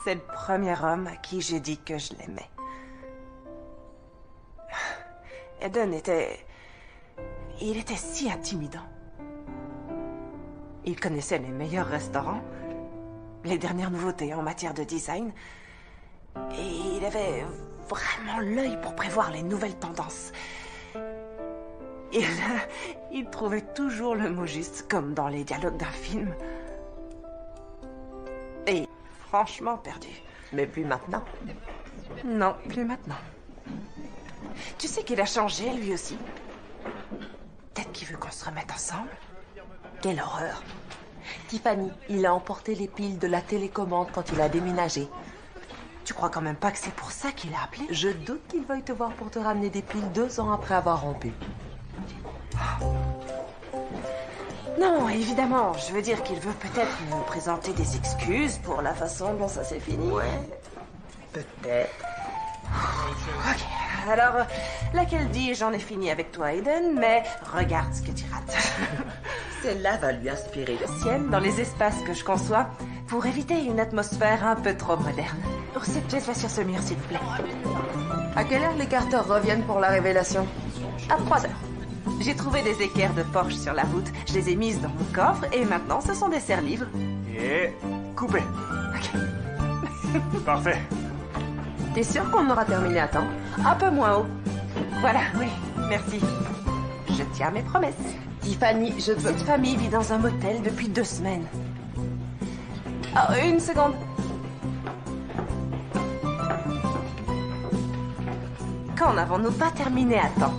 C'est le premier homme à qui j'ai dit que je l'aimais. Aiden était... Il était si intimidant. Il connaissait les meilleurs restaurants, les dernières nouveautés en matière de design, et il avait vraiment l'œil pour prévoir les nouvelles tendances. Et là, il trouvait toujours le mot juste, comme dans les dialogues d'un film. Et franchement perdu. Mais plus maintenant. Non, plus maintenant. Tu sais qu'il a changé, lui aussi. Peut-être qu'il veut qu'on se remette ensemble. Quelle horreur. Tiffany, il a emporté les piles de la télécommande quand il a déménagé. Tu crois quand même pas que c'est pour ça qu'il a appelé? Je doute qu'il veuille te voir pour te ramener des piles 2 ans après avoir rompu. Non, évidemment. Je veux dire qu'il veut peut-être me présenter des excuses pour la façon dont ça s'est fini. Ouais, peut-être. Ok, alors, laquelle dit j'en ai fini avec toi, Aiden, mais regarde ce que tu rates. Celle-là va lui inspirer le Sienne dans les espaces que je conçois pour éviter une atmosphère un peu trop moderne. Oh, cette pièce va sur ce mur, s'il vous plaît. À quelle heure les Carter reviennent pour la révélation? À 3 heures. J'ai trouvé des équerres de Porsche sur la route. Je les ai mises dans mon coffre et maintenant ce sont des serres-livres. Et coupé. Ok. Parfait. T'es sûr qu'on aura terminé à temps? Un peu moins haut. Voilà, oui, merci. Je tiens mes promesses. Tiffany, je veux... Cette famille vit dans un motel depuis 2 semaines. Oh, une seconde. Quand n'avons-nous pas terminé à temps?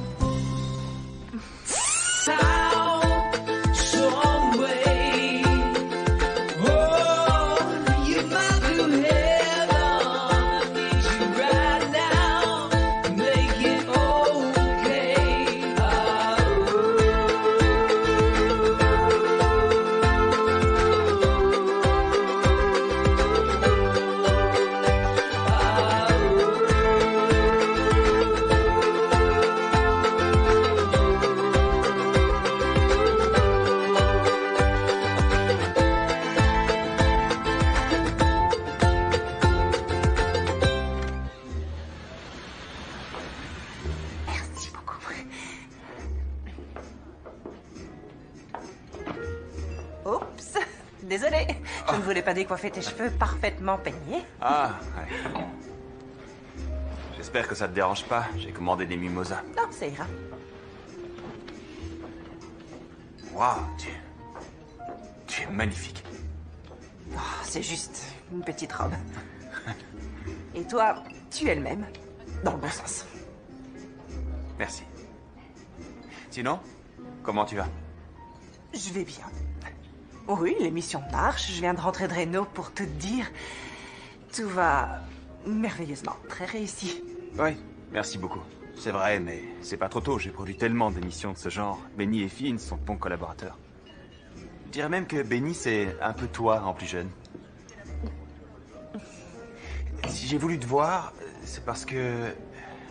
Oups, désolée. Je ne voulais pas décoiffer tes cheveux parfaitement peignés. Ah, ouais. J'espère que ça te dérange pas. J'ai commandé des mimosas. Non, ça ira. Waouh, tu es magnifique. Oh, c'est juste une petite robe. Et toi, tu es le même. Dans le bon sens. Merci. Sinon, comment tu vas? Je vais bien. Oui, l'émission marche. Je viens de rentrer de Reno pour te dire. Tout va merveilleusement. Très réussi. Oui, merci beaucoup. C'est vrai, mais c'est pas trop tôt. J'ai produit tellement d'émissions de ce genre. Benny et Finn sont de bons collaborateurs. Je dirais même que Benny, c'est un peu toi en plus jeune. Si j'ai voulu te voir, c'est parce que...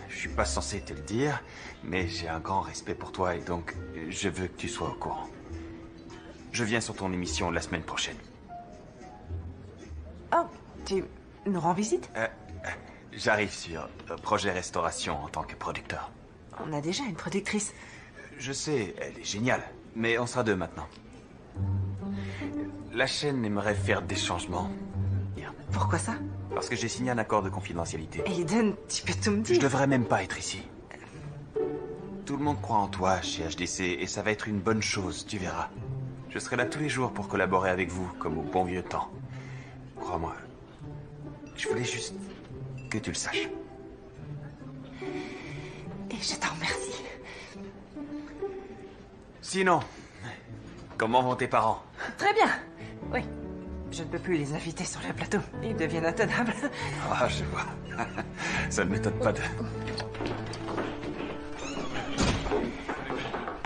Je suis pas censé te le dire, mais j'ai un grand respect pour toi et donc je veux que tu sois au courant. Je viens sur ton émission la semaine prochaine. Oh, tu nous rends visite? J'arrive sur Projet Restauration en tant que producteur. On a déjà une productrice. Je sais, elle est géniale, mais on sera 2 maintenant. La chaîne aimerait faire des changements. Pourquoi ça? Parce que j'ai signé un accord de confidentialité. Aiden, tu peux tout me Je dire. devrais même pas être ici. Tout le monde croit en toi chez HDC et ça va être une bonne chose, tu verras. Je serai là tous les jours pour collaborer avec vous, comme au bon vieux temps. Crois-moi. Je voulais juste que tu le saches. Et je t'en remercie. Sinon, comment vont tes parents? Très bien. Oui. Je ne peux plus les inviter sur le plateau. Ils deviennent intenables. Ah, je vois. Ça ne m'étonne pas de...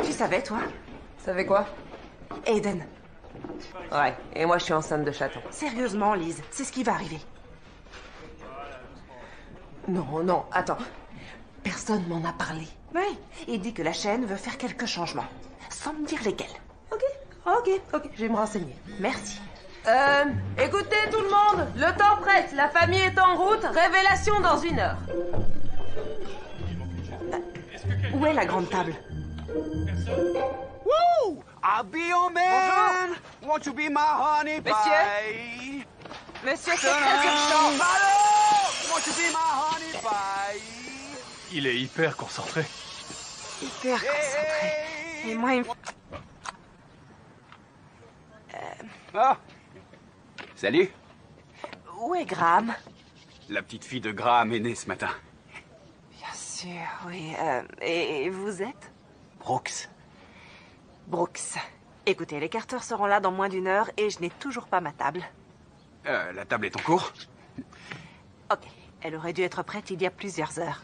Tu savais, toi? Savais quoi? Aiden. Ouais, et moi je suis enceinte de chaton. Sérieusement, Lise, c'est ce qui va arriver. Non, non, attends. Personne m'en a parlé. Oui, il dit que la chaîne veut faire quelques changements, sans me dire lesquels. Ok, je vais me renseigner. Merci. Écoutez tout le monde, le temps presse, la famille est en route, révélation dans 1 heure. Où est la grande table? Woo! I'll be your man. Won't you be my honey pie? Monsieur, c'est très urgent. Allô? Won't you be my honey pie? Il est hyper concentré. Hyper concentré. Et moi, il me... Ah. Salut. Où est Graham? La petite fille de Graham est née ce matin. Bien sûr, oui. Et vous êtes? Brooks. Brooks. Écoutez, les Carter seront là dans moins d'1 heure et je n'ai toujours pas ma table. La table est en cours? Ok, elle aurait dû être prête il y a plusieurs heures.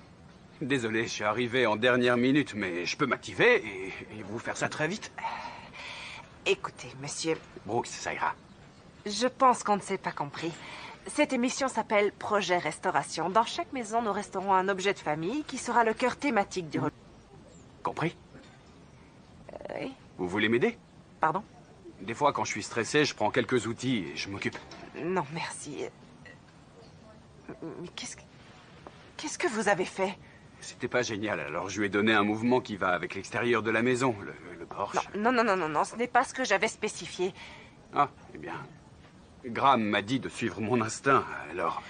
Désolé, je suis arrivé en dernière minute, mais je peux m'activer et vous faire ça très vite. Écoutez, monsieur, Brooks, ça ira. je pense qu'on ne s'est pas compris. Cette émission s'appelle Projet Restauration. Dans chaque maison, nous resterons un objet de famille qui sera le cœur thématique du... Compris? Oui, Vous voulez m'aider? pardon? Des fois, quand je suis stressé, je prends quelques outils et je m'occupe. Non, merci. Mais qu'est-ce que vous avez fait? C'était pas génial, alors je lui ai donné un mouvement qui va avec l'extérieur de la maison, le porche. Non, ce n'est pas ce que j'avais spécifié. Ah, eh bien... Graham m'a dit de suivre mon instinct, alors...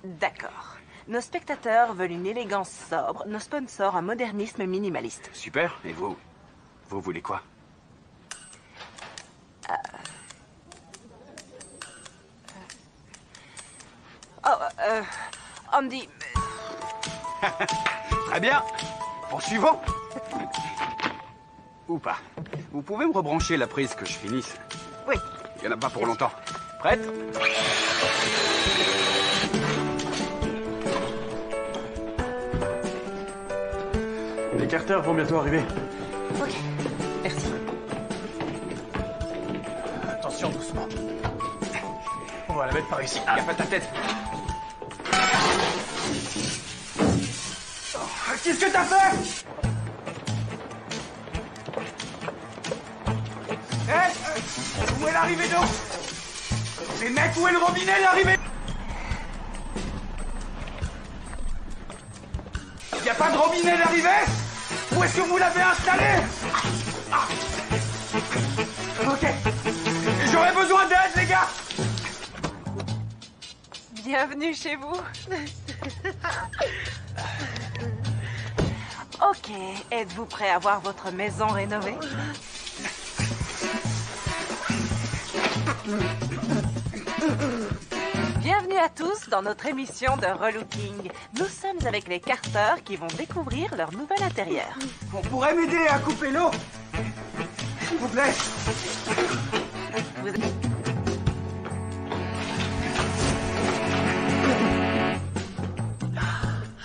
D'accord. Nos spectateurs veulent une élégance sobre, nos sponsors un modernisme minimaliste. Super, et vous? Vous voulez quoi? Andy, Très bien. Poursuivons. Ou pas. Vous pouvez me rebrancher la prise que je finisse? oui. Il n'y en a pas pour longtemps. Prête? Les Carter vont bientôt arriver. Ok, merci. Attention, doucement. On va la mettre par ici. Y a pas ta tête. Qu'est-ce que t'as fait? Où est l'arrivée d'eau? Les mecs, où est le robinet, l'arrivée? Y a pas de robinet d'arrivée? Où est-ce que vous l'avez installé? Ah. Ok. J'aurais besoin d'aide, les gars. Bienvenue chez vous. Ok, êtes-vous prêt à voir votre maison rénovée? Bienvenue à tous dans notre émission de relooking. Nous sommes avec les Carter qui vont découvrir leur nouvel intérieur. On pourrait m'aider à couper l'eau? S'il vous plaît.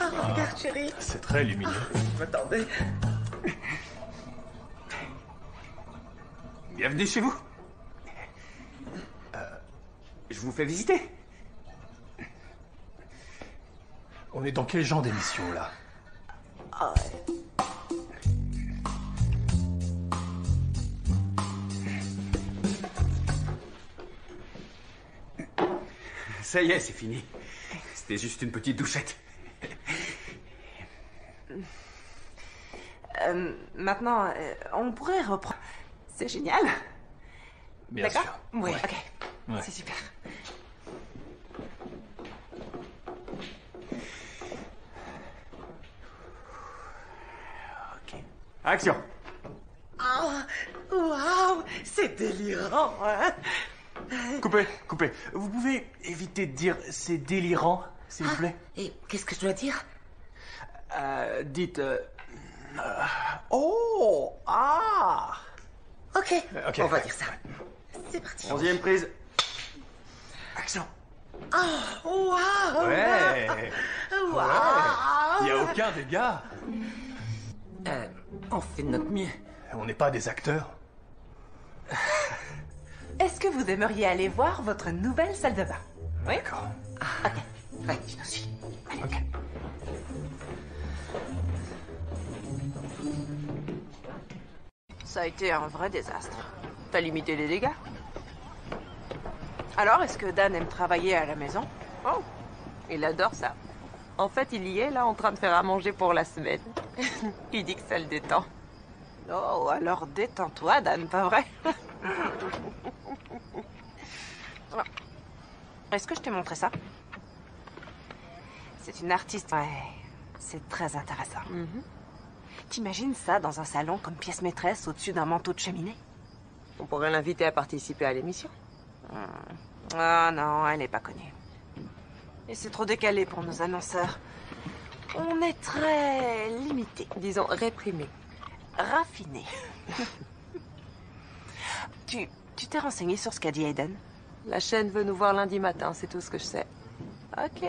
Regarde, chérie. C'est très lumineux. Attendez. Bienvenue chez vous. Je vous fais visiter. On est dans quel genre d'émission, là? Ça y est, c'est fini. C'était juste une petite douchette. Maintenant, on pourrait reprendre. C'est génial. Bien D'accord? sûr. Oui, Ouais. ok. Ouais. C'est super. Ok. Action. Waouh, c'est délirant, hein? Coupez. Vous pouvez éviter de dire c'est délirant, s'il vous plaît? Et qu'est-ce que je dois dire? Dites... oh! Ah! Ok, Ok. on va dire ça. C'est parti. 11e prise. Action. Waouh! Ouais! Waouh! Il n'y a aucun dégât. On fait de notre mieux. On n'est pas des acteurs. Est-ce que vous aimeriez aller voir votre nouvelle salle de bain? Oui? D'accord. Ouais, je t'en suis. Ok. Ça a été un vrai désastre. T'as limité les dégâts. Alors, est-ce que Dan aime travailler à la maison? Oh, il adore ça. En fait, il y est là en train de faire à manger pour la semaine. Il dit que ça le détend. Oh, alors détends-toi, Dan, pas vrai? Est-ce que je t'ai montré ça? C'est une artiste. Ouais, c'est très intéressant. T'imagines ça dans un salon comme pièce maîtresse au-dessus d'un manteau de cheminée? On pourrait l'inviter à participer à l'émission. Ah non, elle n'est pas connue. Et c'est trop décalé pour nos annonceurs. On est très limité. Disons réprimé. Raffiné. Tu t'es renseigné sur ce qu'a dit Aiden? La chaîne veut nous voir lundi matin, c'est tout ce que je sais. Ok.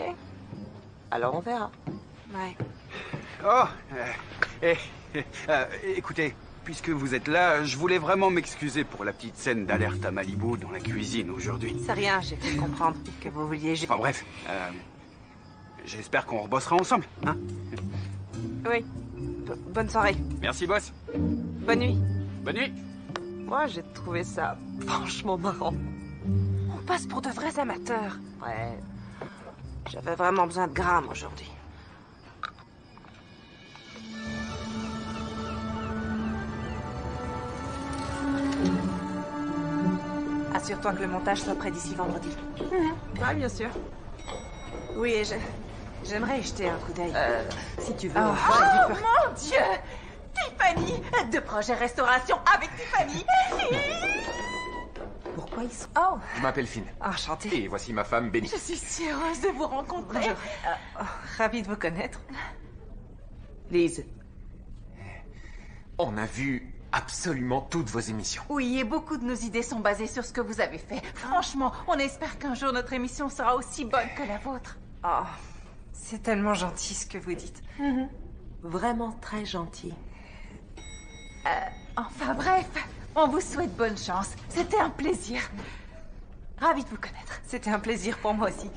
Alors on verra. Ouais. Oh, écoutez, puisque vous êtes là, je voulais vraiment m'excuser pour la petite scène d'alerte à Malibu dans la cuisine aujourd'hui. C'est rien, j'ai fait comprendre que vous vouliez... Enfin bref, j'espère qu'on rebossera ensemble, hein? Oui. Bonne soirée. Merci, boss. Bonne nuit. Bonne nuit. Moi, j'ai trouvé ça franchement marrant. On passe pour de vrais amateurs. Ouais. J'avais vraiment besoin de grammes aujourd'hui. Assure-toi que le montage soit prêt d'ici vendredi. Ouais, bien sûr. Oui, et j'aimerais y jeter un coup d'œil. Si tu veux. Oh, Mon Dieu! Tiffany! De projet restauration avec Tiffany! Pourquoi ils sont... Oh, Je m'appelle Finn. enchantée. Et voici ma femme Benny. Je suis si heureuse de vous rencontrer. Bonjour. Ravie de vous connaître. Lise. On a vu absolument toutes vos émissions. Oui, et beaucoup de nos idées sont basées sur ce que vous avez fait. Franchement, on espère qu'un jour notre émission sera aussi bonne que la vôtre. Oh, c'est tellement gentil ce que vous dites. Vraiment très gentil. Enfin bref, on vous souhaite bonne chance. C'était un plaisir. Ravie de vous connaître. C'était un plaisir pour moi aussi.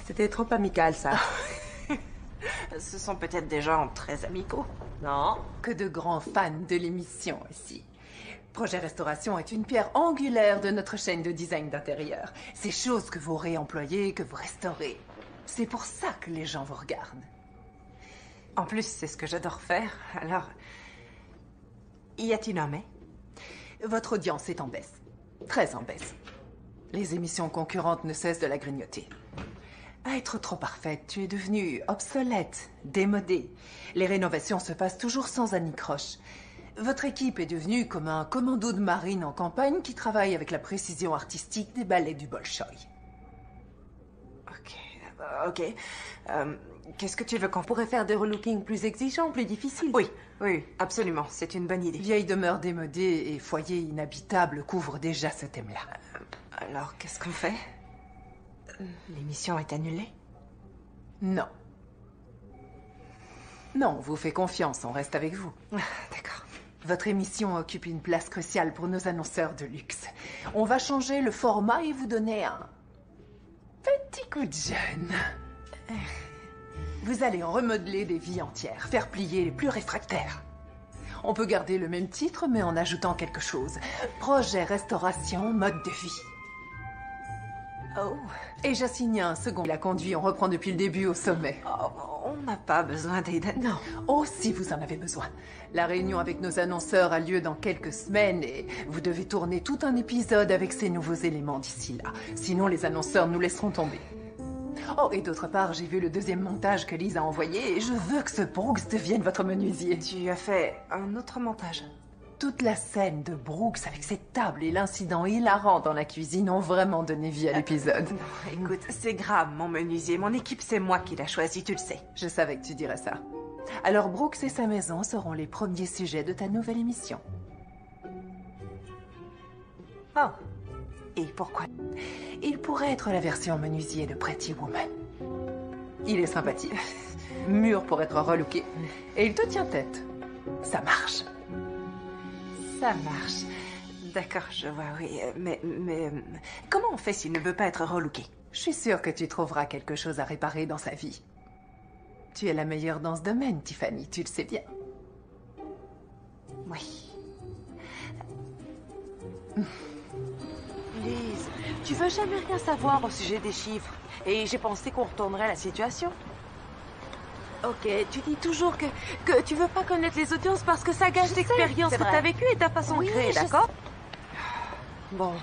C'était trop amical, ça. Ce sont peut-être des gens très amicaux. Non. Que de grands fans de l'émission ici. Projet Restauration est une pierre angulaire de notre chaîne de design d'intérieur. Ces choses que vous réemployez, que vous restaurez. C'est pour ça que les gens vous regardent. En plus, c'est ce que j'adore faire. Alors, y a-t-il un mais? Votre audience est en baisse. Très en baisse. Les émissions concurrentes ne cessent de la grignoter. À être trop parfaite, tu es devenue obsolète, démodée. Les rénovations se passent toujours sans anicroche. Votre équipe est devenue comme un commando de marine en campagne qui travaille avec la précision artistique des ballets du Bolchoï. Ok. Qu'est-ce que tu veux qu'on... Pourrait faire des relookings plus exigeants, plus difficiles. Oui, absolument. C'est une bonne idée. Vieilles demeures démodées et foyers inhabitables couvrent déjà ce thème-là. Alors, qu'est-ce qu'on fait? L'émission est annulée? Non. Non, on vous fait confiance, on reste avec vous. D'accord. Votre émission occupe une place cruciale pour nos annonceurs de luxe. On va changer le format et vous donner un petit coup de jeune. Vous allez en remodeler des vies entières, faire plier les plus réfractaires. On peut garder le même titre, mais en ajoutant quelque chose. Projet Restauration, mode de vie. Oh, Et j'assigne un second. La conduit, on reprend depuis le début au sommet. on n'a pas besoin d'Aiden. Non. Oh, si vous en avez besoin. La réunion avec nos annonceurs a lieu dans quelques semaines et vous devez tourner tout un épisode avec ces nouveaux éléments d'ici là. Sinon, les annonceurs nous laisseront tomber. Oh, et d'autre part, j'ai vu le deuxième montage que Lise a envoyé et je veux que ce Brooks devienne votre menuisier. Tu as fait un autre montage. Toute la scène de Brooks avec cette table et l'incident hilarant dans la cuisine ont vraiment donné vie à l'épisode. Non, écoute, c'est grave, mon menuisier. Mon équipe, c'est moi qui l'a choisi, tu le sais. Je savais que tu dirais ça. Alors Brooks et sa maison seront les premiers sujets de ta nouvelle émission. Oh. Et pourquoi? Il pourrait être la version menuisier de Pretty Woman. Il est sympathique, mûr pour être relooké, et il te tient tête. Ça marche. Ça marche. D'accord, je vois, oui. Mais comment on fait s'il ne veut pas être relooké? Je suis sûre que tu trouveras quelque chose à réparer dans sa vie. Tu es la meilleure dans ce domaine, Tiffany, tu le sais bien. Oui. Lise, tu veux jamais rien savoir au sujet des chiffres. Et j'ai pensé qu'on retournerait la situation. Ok, tu dis toujours que tu veux pas connaître les audiences parce que ça gâche l'expérience que t'as vécue et ta façon de créer, d'accord? Bon.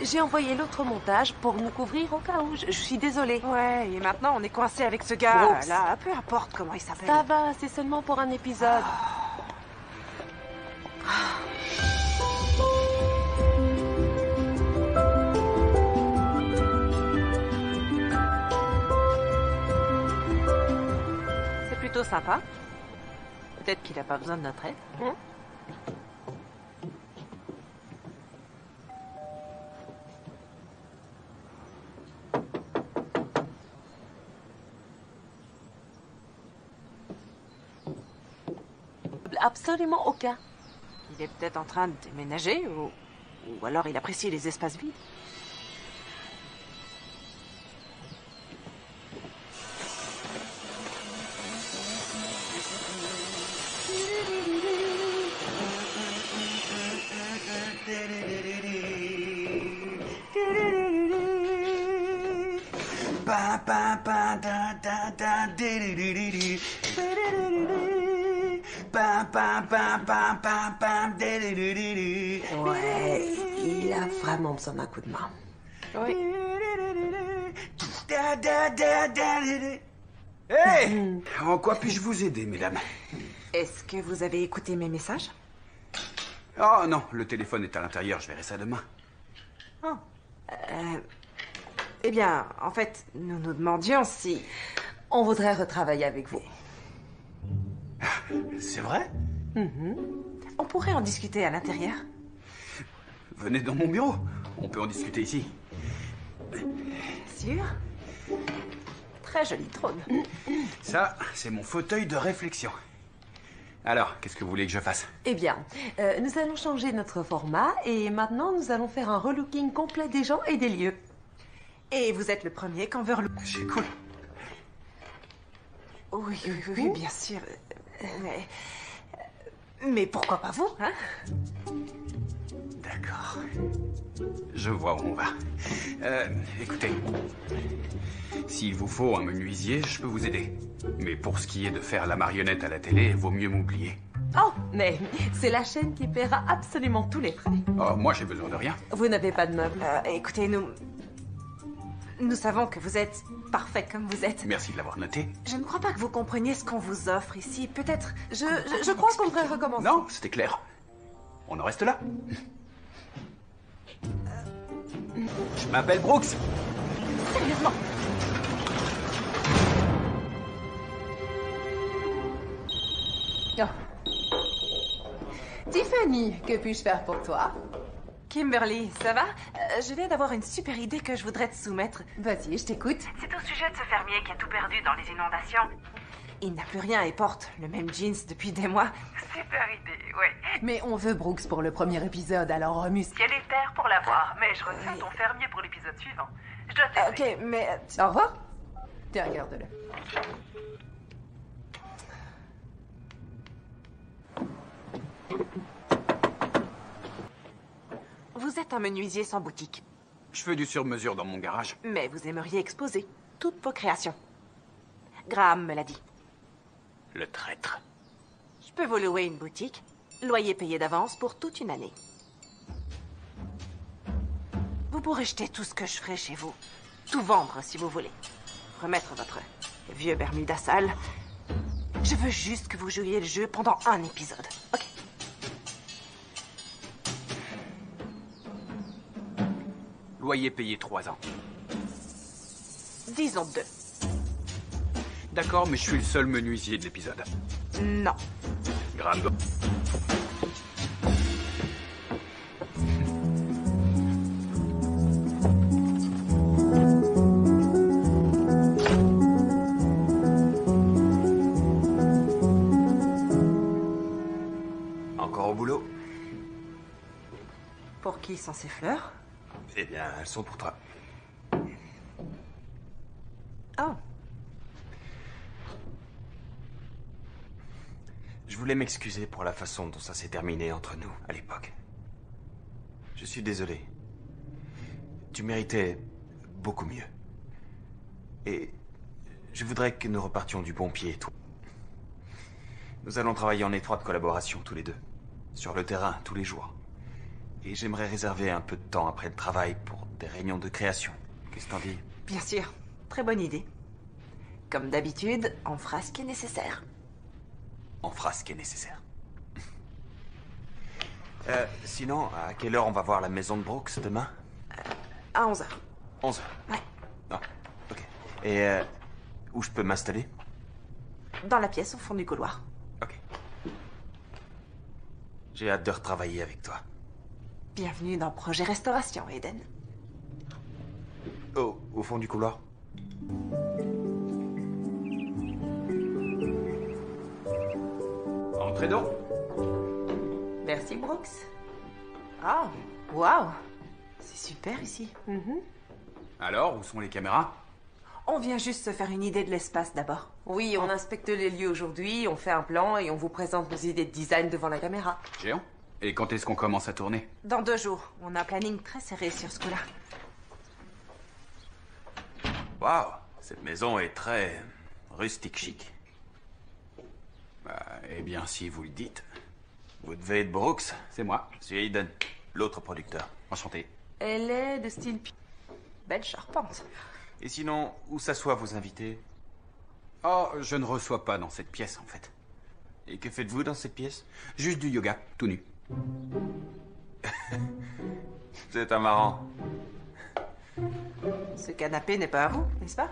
J'ai envoyé l'autre montage pour nous couvrir au cas où. Je suis désolée. Ouais, et maintenant on est coincé avec ce gars, Brooks. là, peu importe comment il s'appelle. Ça va, c'est seulement pour un épisode. C'est plutôt sympa. Peut-être qu'il n'a pas besoin de notre aide. Absolument aucun. Il est peut-être en train de déménager, ou alors il apprécie les espaces vides. Ouais, il a vraiment besoin d'un coup de main. Oui. Hey! En quoi puis-je vous aider, mesdames? Est-ce que vous avez écouté mes messages? Oh non, le téléphone est à l'intérieur, je verrai ça demain. Eh bien, en fait, nous nous demandions si... On voudrait retravailler avec vous. C'est vrai? On pourrait en discuter à l'intérieur. Venez dans mon bureau, on peut en discuter ici. Sûr? Très joli trône. Ça, c'est mon fauteuil de réflexion. Alors, qu'est-ce que vous voulez que je fasse? Eh bien, nous allons changer notre format et maintenant nous allons faire un relooking complet des gens et des lieux. Et vous êtes le premier qu'on veut relouer. C'est cool. Oui, bien sûr. Mais pourquoi pas vous, hein? D'accord. Je vois où on va. Écoutez, s'il vous faut un menuisier, je peux vous aider. Mais pour ce qui est de faire la marionnette à la télé, vaut mieux m'oublier. Oh, mais c'est la chaîne qui paiera absolument tous les frais. Oh, moi, j'ai besoin de rien. Vous n'avez pas de meubles. Écoutez, nous savons que vous êtes parfait comme vous êtes. Merci de l'avoir noté. Je ne crois pas que vous compreniez ce qu'on vous offre ici. Peut-être... Je crois qu'on devrait recommencer. Non, c'était clair. On en reste là. Je m'appelle Brooks. Sérieusement. Tiffany, que puis-je faire pour toi? Kimberly, ça va? Je viens d'avoir une super idée que je voudrais te soumettre. Vas-y, je t'écoute. C'est au sujet de ce fermier qui a tout perdu dans les inondations. Il n'a plus rien et porte le même jeans depuis des mois. Super idée, ouais. Mais on veut Brooks pour le premier épisode, alors remue. Ciel et terre pour l'avoir, mais je retiens ton fermier pour l'épisode suivant. Je dois te laisser. Ok, mais... Au revoir. Tiens, regarde-le. Vous êtes un menuisier sans boutique, Je fais du sur-mesure dans mon garage. mais vous aimeriez exposer toutes vos créations. Graham me l'a dit. Le traître. Je peux vous louer une boutique, loyer payé d'avance pour toute une année. Vous pourrez jeter tout ce que je ferai chez vous. Tout vendre si vous voulez. Remettre votre vieux Bermuda sale. Je veux juste que vous jouiez le jeu pendant un épisode. Ok. Loyer payé 3 ans. Disons 2. D'accord, mais je suis le seul menuisier de l'épisode. Non. Graham. Encore au boulot? Pour qui sont ces fleurs? Eh bien, elles sont pour toi. Oh. Je voulais m'excuser pour la façon dont ça s'est terminé entre nous à l'époque. Je suis désolé. Tu méritais beaucoup mieux. Et je voudrais que nous repartions du bon pied, toi. Nous allons travailler en étroite collaboration tous les deux. Sur le terrain, tous les jours. Et j'aimerais réserver un peu de temps après le travail pour des réunions de création. Qu'est-ce que t'en dis? Bien sûr, très bonne idée. Comme d'habitude, on fera ce qui est nécessaire. On fera ce qui est nécessaire. Sinon, à quelle heure on va voir la maison de Brooks demain? À 11h. 11h. Ouais. Ah, ok. Et où je peux m'installer? Dans la pièce au fond du couloir. Ok. J'ai hâte de retravailler avec toi. Bienvenue dans Projet Restauration, Eden. Oh, au fond du couloir? Entrez donc. Merci, Brooks. Oh, waouh. C'est super ici. Alors, où sont les caméras? On vient juste se faire une idée de l'espace d'abord. Oui, on inspecte les lieux aujourd'hui, on fait un plan et on vous présente nos idées de design devant la caméra. Géant. Et quand est-ce qu'on commence à tourner? Dans 2 jours. On a un planning très serré sur ce coup-là. Waouh, cette maison est très rustique chic. Eh bien, si vous le dites. Vous devez être Brooks. C'est moi. Je suis Aiden, l'autre producteur. Enchanté. Elle est de style... Belle charpente. Et sinon, où s'assoient vos invités? Oh, je ne reçois pas dans cette pièce, en fait. Et que faites-vous dans cette pièce? Juste du yoga, tout nu. C'est un marrant. Ce canapé n'est pas à vous, n'est-ce pas?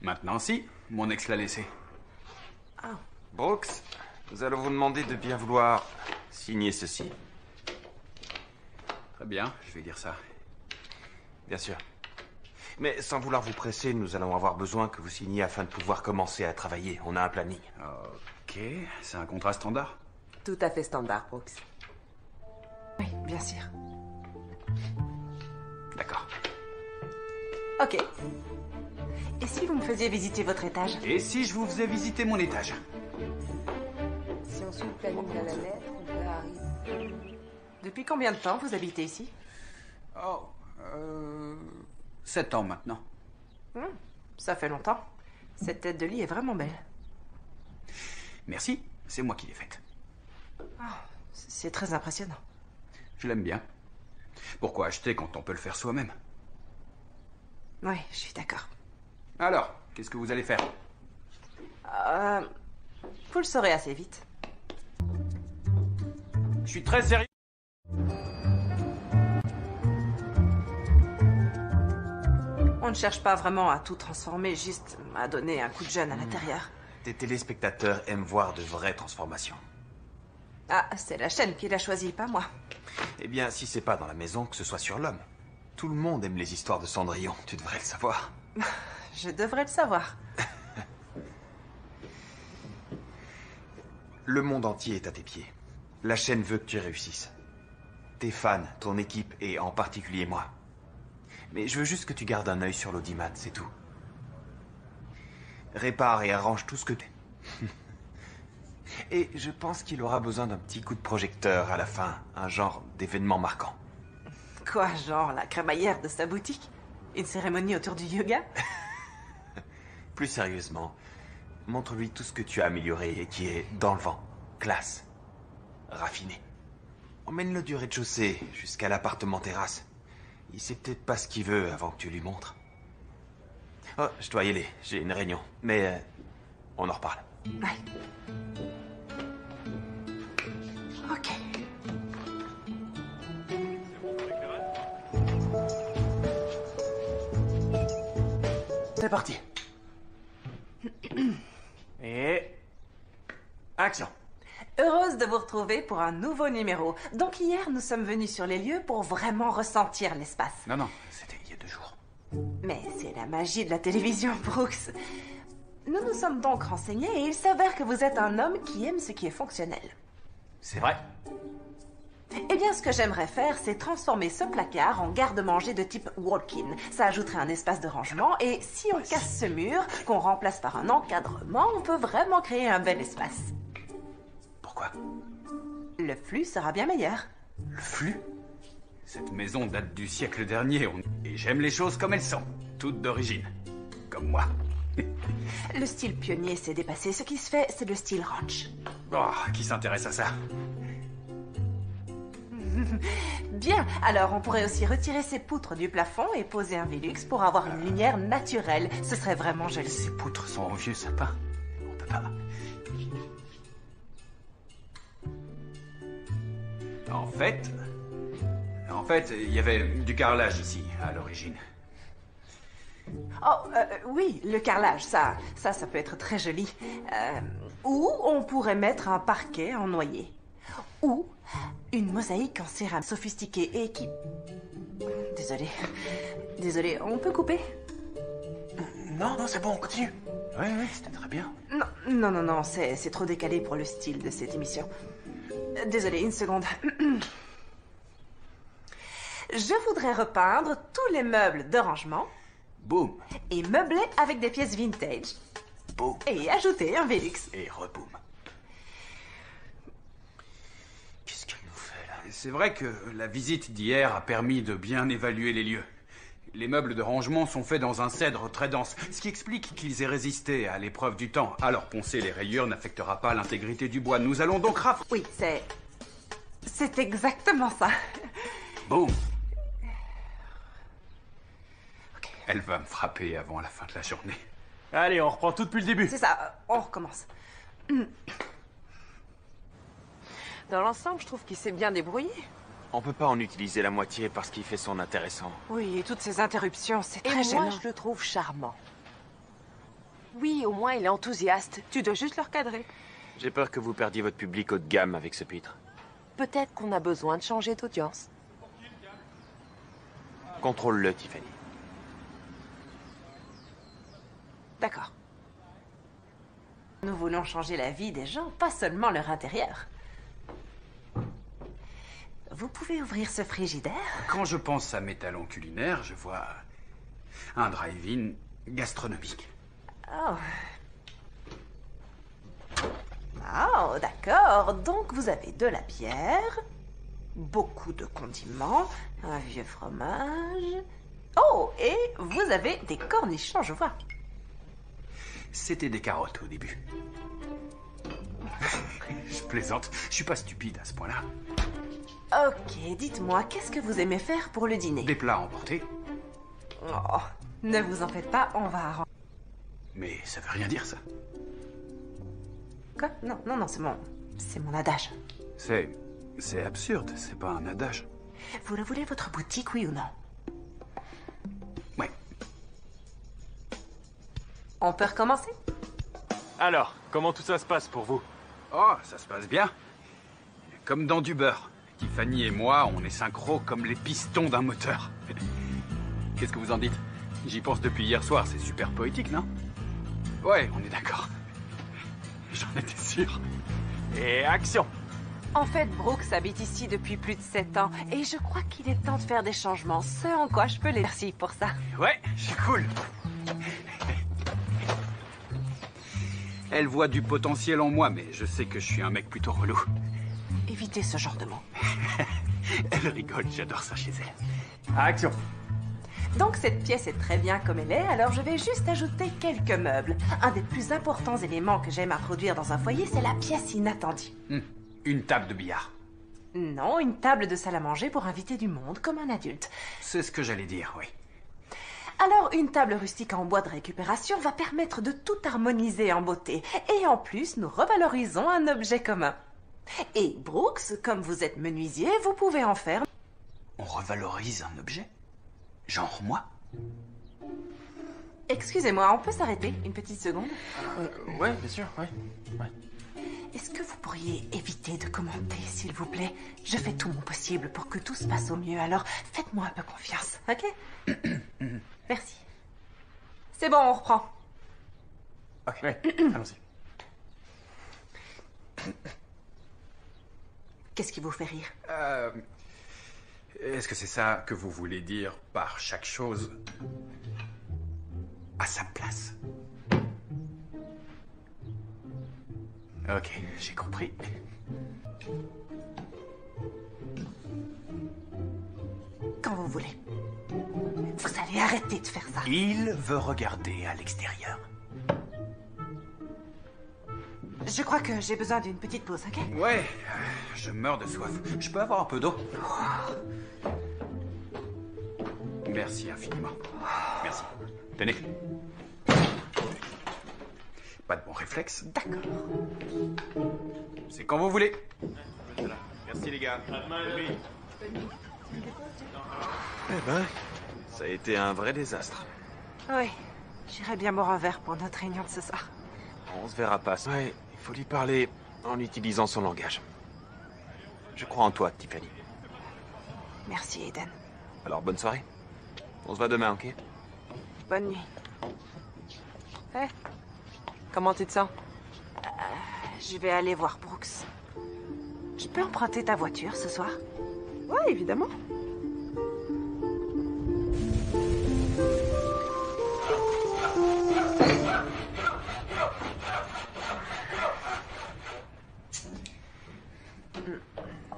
Maintenant, si. Mon ex l'a laissé. Brooks, nous allons vous demander de bien vouloir signer ceci. Très bien, je vais dire ça. Bien sûr. Mais sans vouloir vous presser, nous allons avoir besoin que vous signiez afin de pouvoir commencer à travailler. On a un planning. Ok, c'est un contrat standard? Tout à fait standard, Brooks. Oui, bien sûr. D'accord. Ok. Et si vous me faisiez visiter votre étage? Et si je vous faisais visiter mon étage? Si on suit le planning à la lettre, on peut arriver... Depuis combien de temps vous habitez ici? Oh, 7 ans maintenant. Ça fait longtemps. Cette tête de lit est vraiment belle. Merci, c'est moi qui l'ai faite. C'est très impressionnant. Je l'aime bien. Pourquoi acheter quand on peut le faire soi-même? Oui, je suis d'accord. Alors, qu'est-ce que vous allez faire? Vous le saurez assez vite. Je suis très sérieux. On ne cherche pas vraiment à tout transformer, juste à donner un coup de jeune à l'intérieur. Tes téléspectateurs aiment voir de vraies transformations. Ah, c'est la chaîne qui l'a choisi, pas moi. Eh bien, si c'est pas dans la maison, que ce soit sur l'homme. Tout le monde aime les histoires de Cendrillon, tu devrais le savoir. Je devrais le savoir. Le monde entier est à tes pieds. La chaîne veut que tu réussisses. Tes fans, ton équipe et en particulier moi. Mais je veux juste que tu gardes un œil sur l'audimat, c'est tout. Répare et arrange tout ce que t'es. Et je pense qu'il aura besoin d'un petit coup de projecteur à la fin, un genre d'événement marquant. Quoi, genre la crémaillère de sa boutique? Une cérémonie autour du yoga? Plus sérieusement, montre-lui tout ce que tu as amélioré et qui est dans le vent, classe, raffiné. Emmène-le du rez-de-chaussée jusqu'à l'appartement terrasse. Il sait peut-être pas ce qu'il veut avant que tu lui montres. Oh, je dois y aller, j'ai une réunion, mais on en reparle. Ouais. Ok. C'est parti. Et... action. Heureuse de vous retrouver pour un nouveau numéro. Donc hier, nous sommes venus sur les lieux pour vraiment ressentir l'espace. Non, c'était il y a 2 jours. Mais c'est la magie de la télévision, Brooks. Nous nous sommes donc renseignés et il s'avère que vous êtes un homme qui aime ce qui est fonctionnel. C'est vrai. Eh bien, ce que j'aimerais faire, c'est transformer ce placard en garde-manger de type walk-in. Ça ajouterait un espace de rangement et si on casse ce mur, qu'on remplace par un encadrement, on peut vraiment créer un bel espace. Pourquoi? Le flux sera bien meilleur. Le flux? Cette maison date du siècle dernier, et j'aime les choses comme elles sont, toutes d'origine. Comme moi. Le style pionnier s'est dépassé. Ce qui se fait, c'est le style ranch. Oh, qui s'intéresse à ça? Bien, alors on pourrait aussi retirer ces poutres du plafond et poser un Velux pour avoir une lumière naturelle. Ce serait vraiment joli. Ces poutres sont au vieux sapin. On peut pas. En fait, il y avait du carrelage ici, à l'origine. Oh, oui, le carrelage, ça peut être très joli. Ou on pourrait mettre un parquet en noyer. Ou une mosaïque en céramique sophistiquée et qui... Désolé, on peut couper? Non, c'est bon, continue. Oui, c'était très bien. Non, c'est trop décalé pour le style de cette émission. Désolé, une seconde. Je voudrais repeindre tous les meubles de rangement. Boum. Et meubler avec des pièces vintage. Boum. Et ajouter un Velux. Et reboum. Qu'est-ce qu'elle nous fait là? C'est vrai que la visite d'hier a permis de bien évaluer les lieux. Les meubles de rangement sont faits dans un cèdre très dense, ce qui explique qu'ils aient résisté à l'épreuve du temps. Alors poncer les rayures n'affectera pas l'intégrité du bois. Nous allons donc Oui, c'est exactement ça. Boum. Elle va me frapper avant la fin de la journée. Allez, on reprend tout depuis le début. C'est ça, on recommence. Dans l'ensemble, je trouve qu'il s'est bien débrouillé. On peut pas en utiliser la moitié parce qu'il fait son intéressant. Oui, et toutes ces interruptions, c'est Et très moi, gênant. je le trouve charmant. Oui, au moins, il est enthousiaste. Tu dois juste le recadrer. J'ai peur que vous perdiez votre public haut de gamme avec ce pitre. Peut-être qu'on a besoin de changer d'audience. Contrôle-le, Tiffany. D'accord. Nous voulons changer la vie des gens, pas seulement leur intérieur. Vous pouvez ouvrir ce frigidaire? Quand je pense à mes talents culinaires, je vois un drive-in gastronomique. Oh. Oh, d'accord. Donc vous avez de la bière, beaucoup de condiments, un vieux fromage. Oh, et vous avez des cornichons, je vois. C'était des carottes au début. Je plaisante, je suis pas stupide à ce point-là. Ok, dites-moi, qu'est-ce que vous aimez faire pour le dîner? Des plats emportés. Oh, ne vous en faites pas, on va arranger. Mais ça veut rien dire, ça. Quoi? Non, c'est mon adage. C'est absurde, c'est pas un adage. Vous le voulez, votre boutique, oui ou non? Ouais. On peut recommencer? Alors, comment tout ça se passe pour vous? Oh, ça se passe bien. Comme dans du beurre. Tiffany et moi, on est synchro comme les pistons d'un moteur. Qu'est-ce que vous en dites? J'y pense depuis hier soir, c'est super poétique, non? Ouais, on est d'accord. J'en étais sûr. Et action! En fait, Brooks habite ici depuis plus de 7 ans, et je crois qu'il est temps de faire des changements, ce en quoi je peux les remercier pour ça. Ouais, c'est cool. Elle voit du potentiel en moi, mais je sais que je suis un mec plutôt relou. Évitez ce genre de mots. Elle rigole, j'adore ça chez elle. Action! Donc cette pièce est très bien comme elle est, alors je vais juste ajouter quelques meubles. Un des plus importants éléments que j'aime introduire dans un foyer, c'est la pièce inattendue. Une table de billard. Non, une table de salle à manger pour inviter du monde, comme un adulte. C'est ce que j'allais dire, oui. Alors, une table rustique en bois de récupération va permettre de tout harmoniser en beauté. Et en plus, nous revalorisons un objet commun. Et Brooks, comme vous êtes menuisier, vous pouvez en faire... On revalorise un objet? Genre moi? Excusez-moi, on peut s'arrêter une petite seconde? Ouais, bien sûr, ouais. Est-ce que vous pourriez éviter de commenter, s'il vous plaît? Je fais tout mon possible pour que tout se passe au mieux, alors faites-moi un peu confiance, ok? Merci. C'est bon, on reprend. Ok, ouais, allons-y. Qu'est-ce qui vous fait rire? Est-ce que c'est ça que vous voulez dire par chaque chose à sa place? Ok, j'ai compris. Quand vous voulez. Vous allez arrêter de faire ça. Il veut regarder à l'extérieur. Je crois que j'ai besoin d'une petite pause, ok? Ouais, je meurs de soif. Je peux avoir un peu d'eau? Merci infiniment. Merci. Tenez. Pas de bon réflexe. D'accord. C'est quand vous voulez. Merci les gars. Eh ben, ça a été un vrai désastre. Oui, j'irais bien boire un verre pour notre réunion de ce soir. On se verra pas. Ouais, il faut lui parler en utilisant son langage. Je crois en toi, Tiffany. Merci, Aiden. Alors, bonne soirée. On se voit demain, ok? Bonne nuit. Hé, comment tu te sens? Je vais aller voir Brooks. Je peux emprunter ta voiture ce soir? Ouais, évidemment.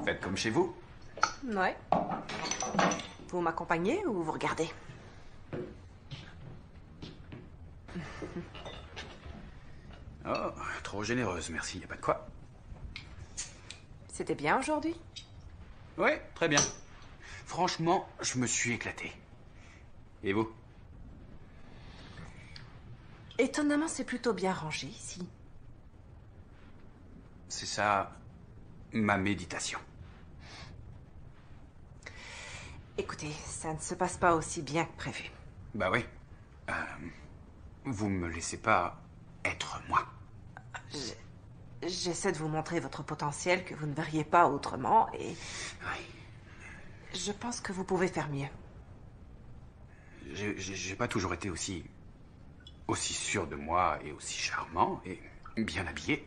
Faites comme chez vous. Ouais. Vous m'accompagnez ou vous regardez? Oh, trop généreuse, merci. Y a pas de quoi. C'était bien aujourd'hui? Ouais, très bien. Franchement, je me suis éclaté. Et vous? Étonnamment, c'est plutôt bien rangé ici. C'est ça, ma méditation. Écoutez, ça ne se passe pas aussi bien que prévu. Bah oui. Vous me laissez pas être moi. J'essaie de vous montrer votre potentiel que vous ne verriez pas autrement et... Oui. Je pense que vous pouvez faire mieux. J'ai pas toujours été aussi sûr de moi et aussi charmant et bien habillé.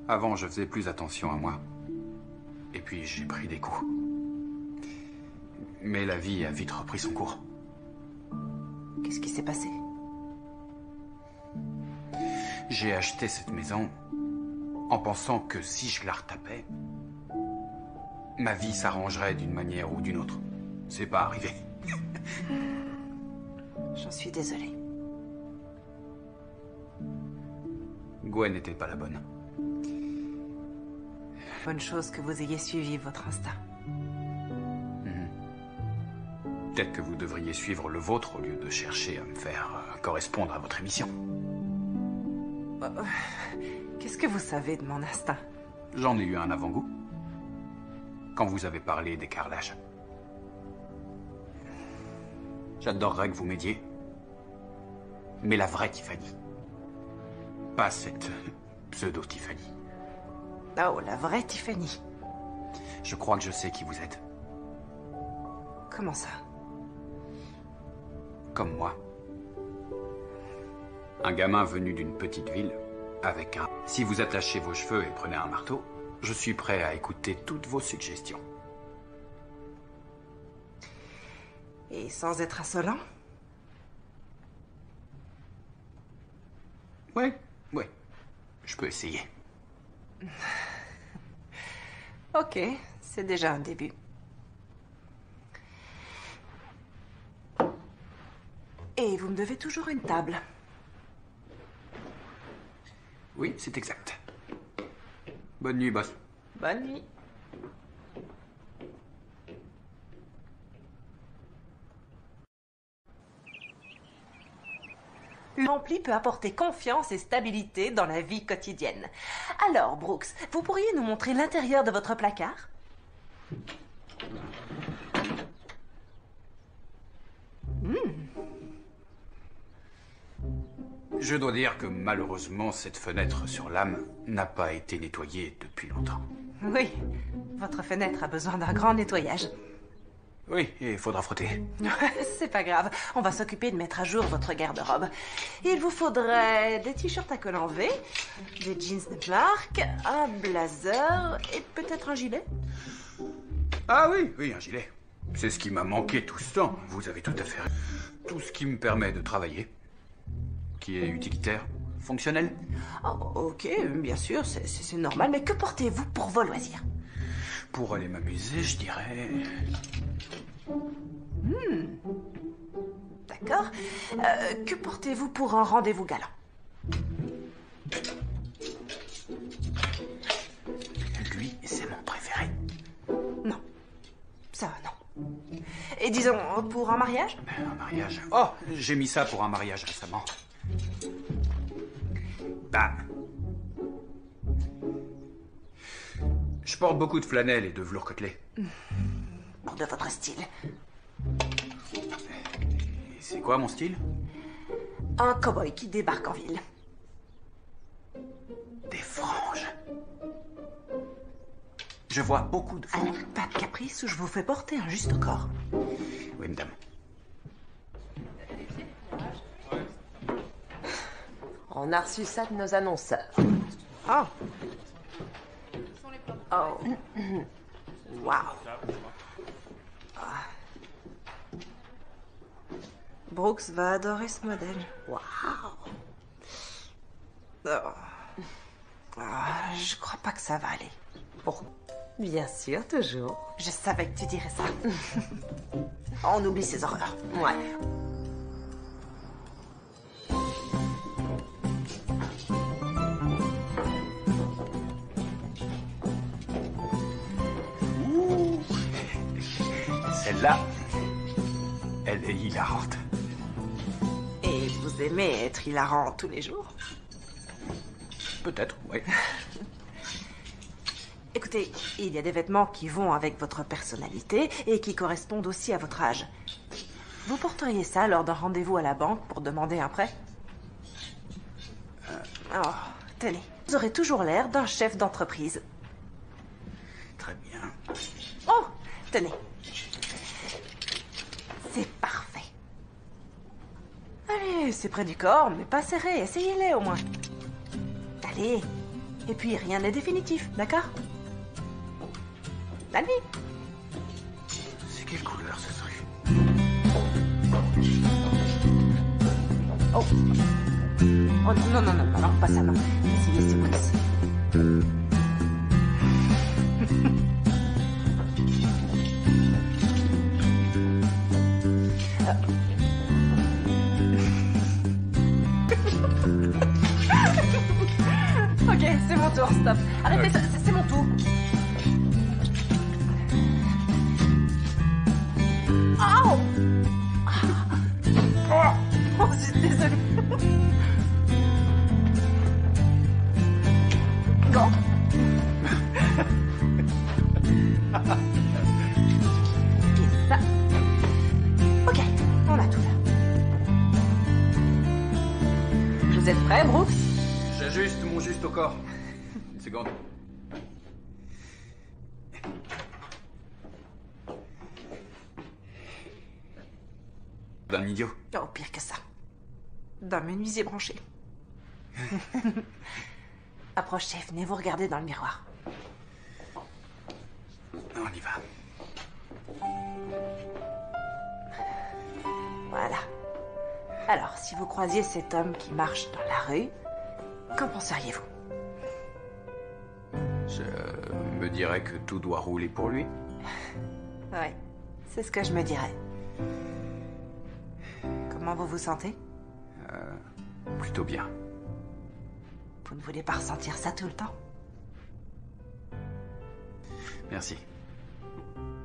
Avant, je faisais plus attention à moi. Et puis, j'ai pris des coups. Mais la vie a vite repris son cours. Qu'est-ce qui s'est passé? J'ai acheté cette maison en pensant que si je la retapais, ma vie s'arrangerait d'une manière ou d'une autre. C'est pas arrivé. J'en suis désolée. Gwen n'était pas la bonne. Bonne chose que vous ayez suivi votre instinct. Peut-être que vous devriez suivre le vôtre au lieu de chercher à me faire correspondre à votre émission. Qu'est-ce que vous savez de mon instinct? J'en ai eu un avant-goût. Quand vous avez parlé des carrelages. J'adorerais que vous m'aidiez. Mais la vraie Tiffany. Pas cette pseudo-Tiffany. Oh, la vraie Tiffany. Je crois que je sais qui vous êtes. Comment ça? Comme moi. Un gamin venu d'une petite ville, avec un... Si vous attachez vos cheveux et prenez un marteau, je suis prêt à écouter toutes vos suggestions. Et sans être insolent? Ouais. Je peux essayer. Ok, c'est déjà un début. Et vous me devez toujours une table. Oui, c'est exact. Bonne nuit, boss. Bonne nuit. L'ampli peut apporter confiance et stabilité dans la vie quotidienne. Alors, Brooks, vous pourriez nous montrer l'intérieur de votre placard? Je dois dire que malheureusement, cette fenêtre sur l'âme n'a pas été nettoyée depuis longtemps. Oui, votre fenêtre a besoin d'un grand nettoyage. Oui, et il faudra frotter. C'est pas grave, on va s'occuper de mettre à jour votre garde-robe. Il vous faudrait des t-shirts à col en V, des jeans de marque, un blazer et peut-être un gilet. Ah oui, un gilet. C'est ce qui m'a manqué tout ce temps. Vous avez tout à fait raison. Tout ce qui me permet de travailler. qui est utilitaire, fonctionnel. Oh, ok, bien sûr, c'est normal, mais que portez-vous pour vos loisirs? Pour aller m'amuser, je dirais... D'accord. Que portez-vous pour un rendez-vous galant? Lui, c'est mon préféré. Non. Ça, non. Et disons, pour un mariage? Un mariage... Oh, j'ai mis ça pour un mariage récemment. Bam. Je porte beaucoup de flanelle et de velours côtelé. Pour de votre style. Et c'est quoi mon style? Un cow-boy qui débarque en ville. Des franges. Je vois beaucoup de franges. Allez, pas de caprice ou je vous fais porter un juste au corps. Oui, madame. On a reçu ça de nos annonceurs. Oh. Oh. Wow. Ah. Brooks va adorer ce modèle. Wow. Oh. Ah, je crois pas que ça va aller. Bon, bien sûr, toujours. Je savais que tu dirais ça. On oublie ces horreurs. Ouais. Celle-là, elle est hilarante. Et vous aimez être hilarant tous les jours? Peut-être, oui. Écoutez, il y a des vêtements qui vont avec votre personnalité et qui correspondent aussi à votre âge. Vous porteriez ça lors d'un rendez-vous à la banque pour demander un prêt? Oh, tenez. Vous aurez toujours l'air d'un chef d'entreprise. Très bien. Oh, tenez. C'est parfait. Allez, c'est près du corps, mais pas serré. Essayez-les au moins. Allez. Et puis, rien n'est définitif, d'accord? La nuit. C'est quelle couleur ce truc? Oh. Oh non, non, non, non, non, pas ça, non. Essayez ce coup-ci. Ok, c'est mon tour, stop. Arrêtez, c'est mon tour. Oh, oh, je suis désolée. Go. Et ça. Ok, on a tout là. Vous êtes prêts, Brooks? J'ajuste mon juste au corps. Une seconde. D'un idiot. Oh, pire que ça. D'un menuisier branché. Approchez, venez vous regarder dans le miroir. On y va. Voilà. Alors, si vous croisiez cet homme qui marche dans la rue, qu'en penseriez-vous? Je me dirais que tout doit rouler pour lui. Ouais, c'est ce que je me dirais. Comment vous vous sentez? Plutôt bien. Vous ne voulez pas ressentir ça tout le temps? Merci.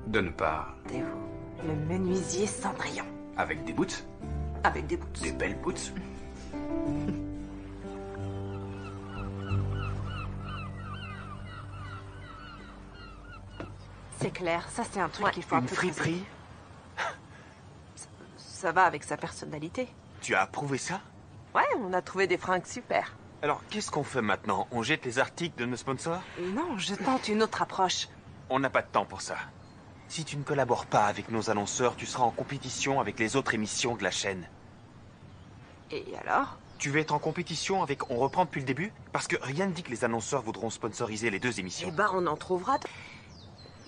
De ne pas... C'est vous, le menuisier Cendrillon. Avec des boots. Avec des boots. Des belles boots. C'est clair, ça c'est un truc qu'il faut un Une peu friperie? Ça va avec sa personnalité. Tu as approuvé ça? Ouais, on a trouvé des fringues super. Alors, qu'est-ce qu'on fait maintenant? On jette les articles de nos sponsors? Non, je tente une autre approche. On n'a pas de temps pour ça. Si tu ne collabores pas avec nos annonceurs, tu seras en compétition avec les autres émissions de la chaîne. Et alors? Tu veux être en compétition avec On reprend depuis le début? Parce que rien ne dit que les annonceurs voudront sponsoriser les deux émissions. Eh ben, on en trouvera.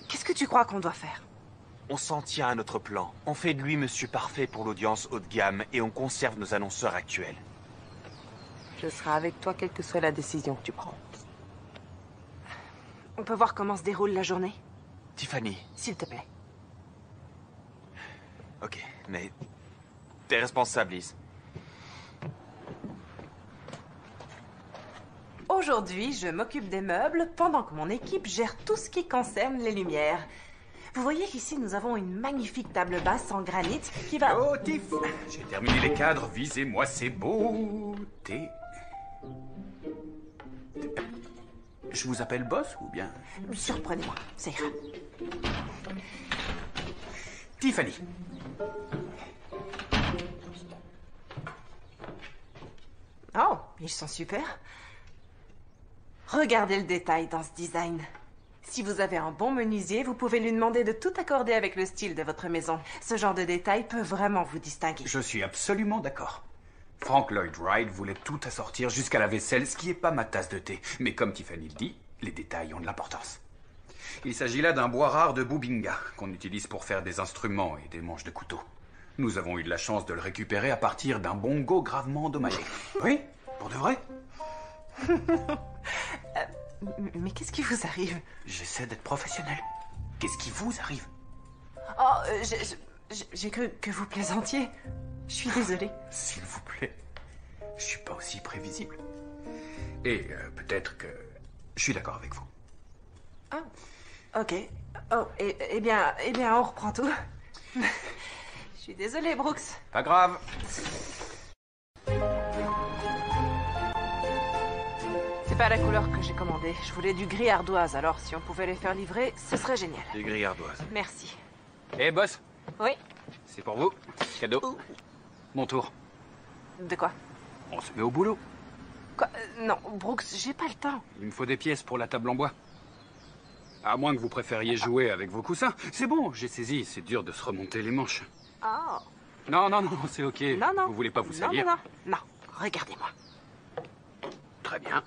Qu'est-ce que tu crois qu'on doit faire? On s'en tient à notre plan. On fait de lui Monsieur Parfait pour l'audience haut de gamme et on conserve nos annonceurs actuels. Je serai avec toi quelle que soit la décision que tu prends. On peut voir comment se déroule la journée? Tiffany. S'il te plaît. Ok, mais... T'es responsable, Liz. Aujourd'hui, je m'occupe des meubles pendant que mon équipe gère tout ce qui concerne les lumières. Vous voyez qu'ici, nous avons une magnifique table basse en granit qui va... Oh, Tiff, j'ai terminé les cadres, visez-moi ces beautés. Je vous appelle boss ou bien... Surprenez-moi, ça ira. Tiffany. Oh, ils sont super. Regardez le détail dans ce design. Si vous avez un bon menuisier, vous pouvez lui demander de tout accorder avec le style de votre maison. Ce genre de détail peut vraiment vous distinguer. Je suis absolument d'accord. Frank Lloyd Wright voulait tout assortir jusqu'à la vaisselle, ce qui n'est pas ma tasse de thé. Mais comme Tiffany le dit, les détails ont de l'importance. Il s'agit là d'un bois rare de Bubinga, qu'on utilise pour faire des instruments et des manches de couteau. Nous avons eu de la chance de le récupérer à partir d'un bongo gravement endommagé. Oui, pour de vrai. Mais qu'est-ce qui vous arrive? J'essaie d'être professionnel. Qu'est-ce qui vous arrive? Oh, j'ai cru que vous plaisantiez. Je suis désolée. S'il vous plaît, je suis pas aussi prévisible. Et peut-être que je suis d'accord avec vous. Ah, ok. Oh, eh bien, on reprend tout. Je suis désolée, Brooks. Pas grave. C'est pas la couleur que j'ai commandée. Je voulais du gris ardoise, alors si on pouvait les faire livrer, ce serait génial. Du gris ardoise. Merci. Eh, boss, Oui? c'est pour vous. Cadeau. Mon tour. De quoi? On se met au boulot. Quoi? Non, Brooks, j'ai pas le temps. Il me faut des pièces pour la table en bois. À moins que vous préfériez jouer avec vos coussins. C'est bon, j'ai saisi. C'est dur de se remonter les manches. Oh. Non, c'est ok. Non. Vous voulez pas vous salir? Non, regardez-moi. Très bien.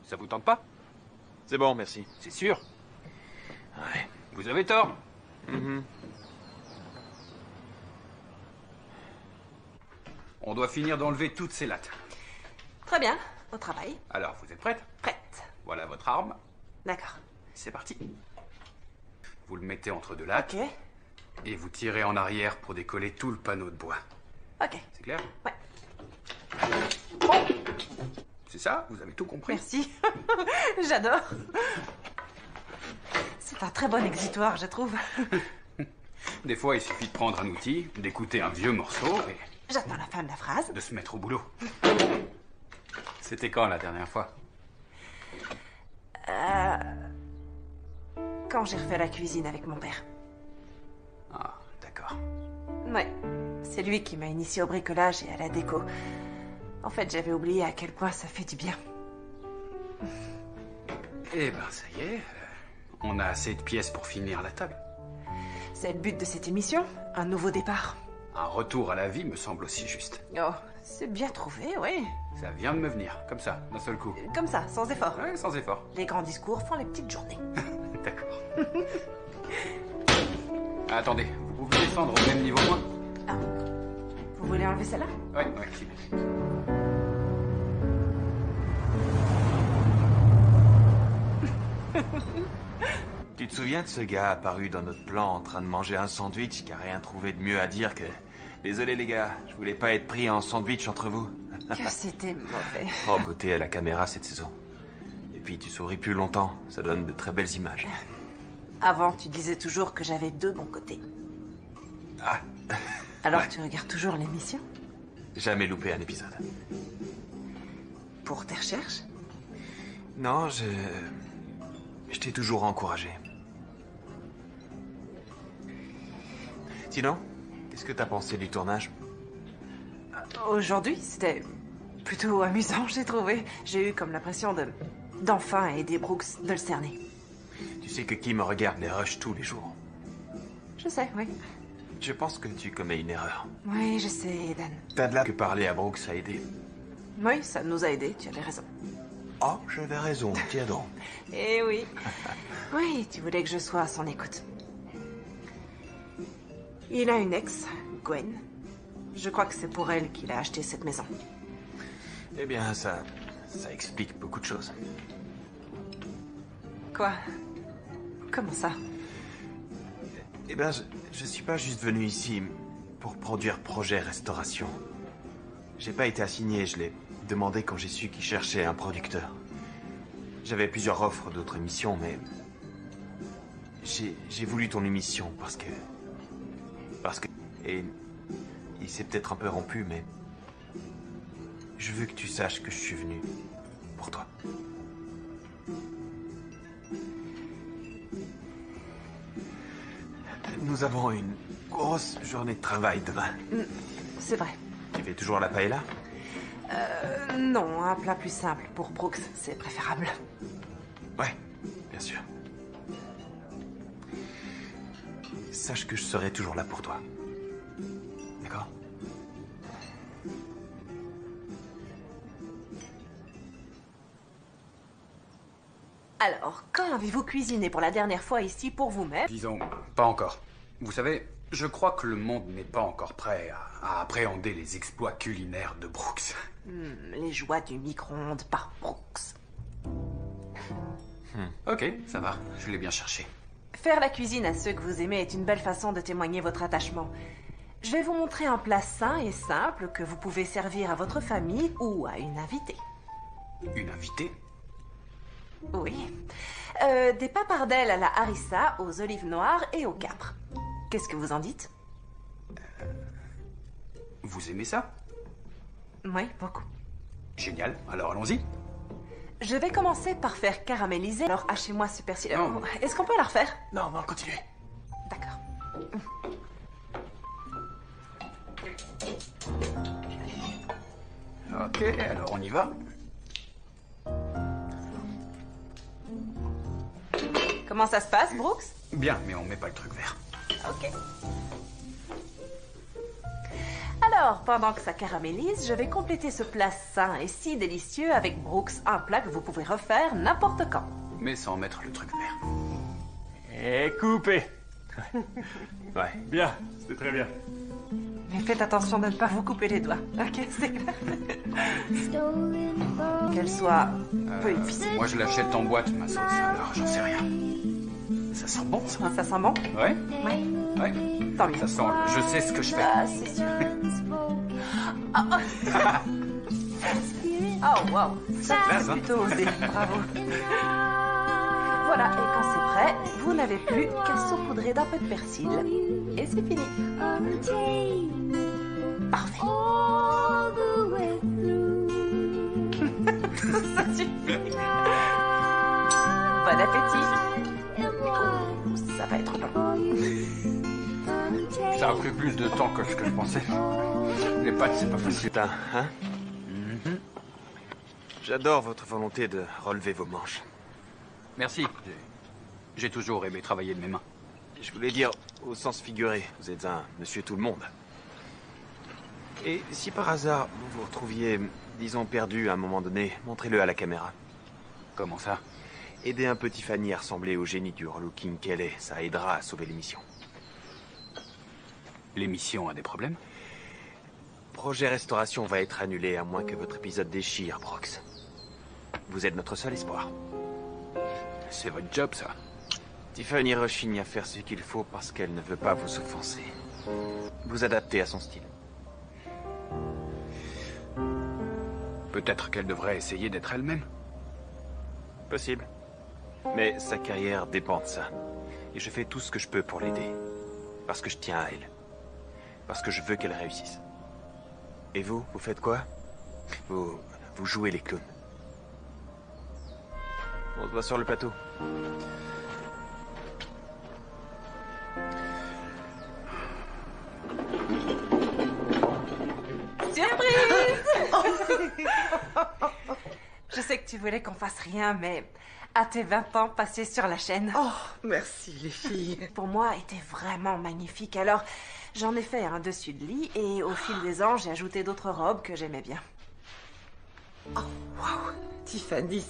Ça vous tente pas? C'est bon, merci. C'est sûr. Ouais. Vous avez tort. On doit finir d'enlever toutes ces lattes. Très bien, au travail. Alors, vous êtes prête? Prête. Voilà votre arme. D'accord. C'est parti. Vous le mettez entre deux lattes. Ok. Et vous tirez en arrière pour décoller tout le panneau de bois. Ok. C'est clair? Ouais. C'est ça? Vous avez tout compris? Merci. J'adore. C'est un très bon exitoire, je trouve. Des fois, il suffit de prendre un outil, d'écouter un vieux morceau et J'attends la fin de la phrase. de se mettre au boulot. C'était quand la dernière fois? Quand j'ai refait la cuisine avec mon père. Ah, d'accord. Ouais. C'est lui qui m'a initié au bricolage et à la déco. En fait, j'avais oublié à quel point ça fait du bien. Eh ben, ça y est. On a assez de pièces pour finir la table. C'est le but de cette émission, un nouveau départ. Un retour à la vie me semble aussi juste. Oh, c'est bien trouvé, oui. Ça vient de me venir, comme ça, d'un seul coup. Comme ça, sans effort. Ouais, sans effort. Les grands discours font les petites journées. D'accord. Attendez, vous pouvez descendre au même niveau que moi? Ah. Vous voulez enlever celle-là? Ouais, s'il vous plaît. Tu te souviens de ce gars apparu dans notre plan en train de manger un sandwich qui a rien trouvé de mieux à dire que... Désolé les gars, je voulais pas être pris en sandwich entre vous. Que c'était mauvais. Oh, beauté à la caméra cette saison. Et puis tu souris plus longtemps, ça donne de très belles images. Avant, tu disais toujours que j'avais deux bons côtés. Ah, Alors ouais. tu regardes toujours l'émission? Jamais loupé un épisode. Pour tes recherches? Non, je t'ai toujours encouragé. Sinon, qu'est-ce que t'as pensé du tournage? Aujourd'hui, c'était plutôt amusant, j'ai trouvé. J'ai eu comme l'impression d'enfin aider Brooks de le cerner. Tu sais que Kim regarde les rushs tous les jours. Je sais, oui. Je pense que tu commets une erreur. Oui, je sais, Eden. T'as de là que parler à Brooks a aidé. Oui, ça nous a aidés, tu avais raison. Oh, j'avais raison, tiens donc. Eh oui. Oui, tu voulais que je sois à son écoute. Il a une ex, Gwen. Je crois que c'est pour elle qu'il a acheté cette maison. Eh bien, ça explique beaucoup de choses. Quoi? Comment ça? Eh bien, je suis pas juste venu ici pour produire projet restauration. J'ai pas été assigné, je l'ai demandé quand j'ai su qu'il cherchait un producteur. J'avais plusieurs offres d'autres émissions, mais... J'ai voulu ton émission parce que... Et... Il s'est peut-être un peu rompu, mais... Je veux que tu saches que je suis venu pour toi. Nous avons une grosse journée de travail demain. C'est vrai. Tu fais toujours la paella? Non, un plat plus simple. Pour Brooks, c'est préférable. Ouais, bien sûr. Sache que je serai toujours là pour toi. D'accord? Alors, quand avez-vous cuisiné pour la dernière fois ici pour vous-même? Disons, pas encore. Vous savez, je crois que le monde n'est pas encore prêt à appréhender les exploits culinaires de Brooks. Les joies du micro-ondes par Brooks. Ok, ça va, je l'ai bien cherché. Faire la cuisine à ceux que vous aimez est une belle façon de témoigner votre attachement. Je vais vous montrer un plat sain et simple que vous pouvez servir à votre famille ou à une invitée. Une invitée? Oui. Des papardelles à la harissa, aux olives noires et au capre. Qu'est-ce que vous en dites? Vous aimez ça? Oui, beaucoup. Génial, alors allons-y. Je vais commencer par faire caraméliser. Alors, hachez-moi ce persil. Non. Est-ce qu'on peut la refaire? Non, non, continuez. D'accord. Ok, alors on y va. Comment ça se passe, Brooks? Bien, mais on met pas le truc vert. Ok. Alors, pendant que ça caramélise, je vais compléter ce plat sain et si délicieux avec Brooks, un plat que vous pouvez refaire n'importe quand. Mais sans mettre le truc vert. Et coupé. Ouais. Bien, c'était très bien. Mais faites attention de ne pas vous couper les doigts. Ok, c'est clair. Qu'elle soit peu épicée. Moi je l'achète en boîte, ma sauce, alors j'en sais rien. Ça sent bon, ça? Ça sent bon? Ouais? Ouais. Ouais. Tant mieux. Ça sent, je sais ce que je fais. Ah, c'est sûr. Oh, wow. Ça, classe, c'est hein? plutôt osé. Bravo. Voilà, et quand c'est prêt, vous n'avez plus qu'à saupoudrer d'un peu de persil. Et c'est fini. Parfait. Ça suffit. Bon appétit. Ça va être long. Ça a pris plus de temps que ce que je pensais. Les pâtes, c'est pas facile. Putain, hein? J'adore votre volonté de relever vos manches. Merci. J'ai toujours aimé travailler de mes mains. Je voulais dire au sens figuré, vous êtes un monsieur tout le monde. Et si par hasard vous vous retrouviez, disons, perdu à un moment donné, montrez-le à la caméra. Comment ça? Aidez un peu Tiffany à ressembler au génie du relooking qu'elle est, ça aidera à sauver l'émission. L'émission a des problèmes? Projet Restauration va être annulé à moins que votre épisode déchire, Brooks. Vous êtes notre seul espoir. C'est votre job, ça. Tiffany rechigne à faire ce qu'il faut parce qu'elle ne veut pas vous offenser. Vous adaptez à son style. Peut-être qu'elle devrait essayer d'être elle-même. Possible. Mais sa carrière dépend de ça. Et je fais tout ce que je peux pour l'aider. Parce que je tiens à elle. Parce que je veux qu'elle réussisse. Et vous, vous faites quoi? Vous jouez les clowns. On se voit sur le plateau. Surprise! Je sais que tu voulais qu'on fasse rien, mais à tes 20 ans passés sur la chaîne... Oh, merci les filles. Pour moi, était vraiment magnifique. Alors, j'en ai fait un dessus de lit et au fil des ans, j'ai ajouté d'autres robes que j'aimais bien. Oh, wow. Tiffany,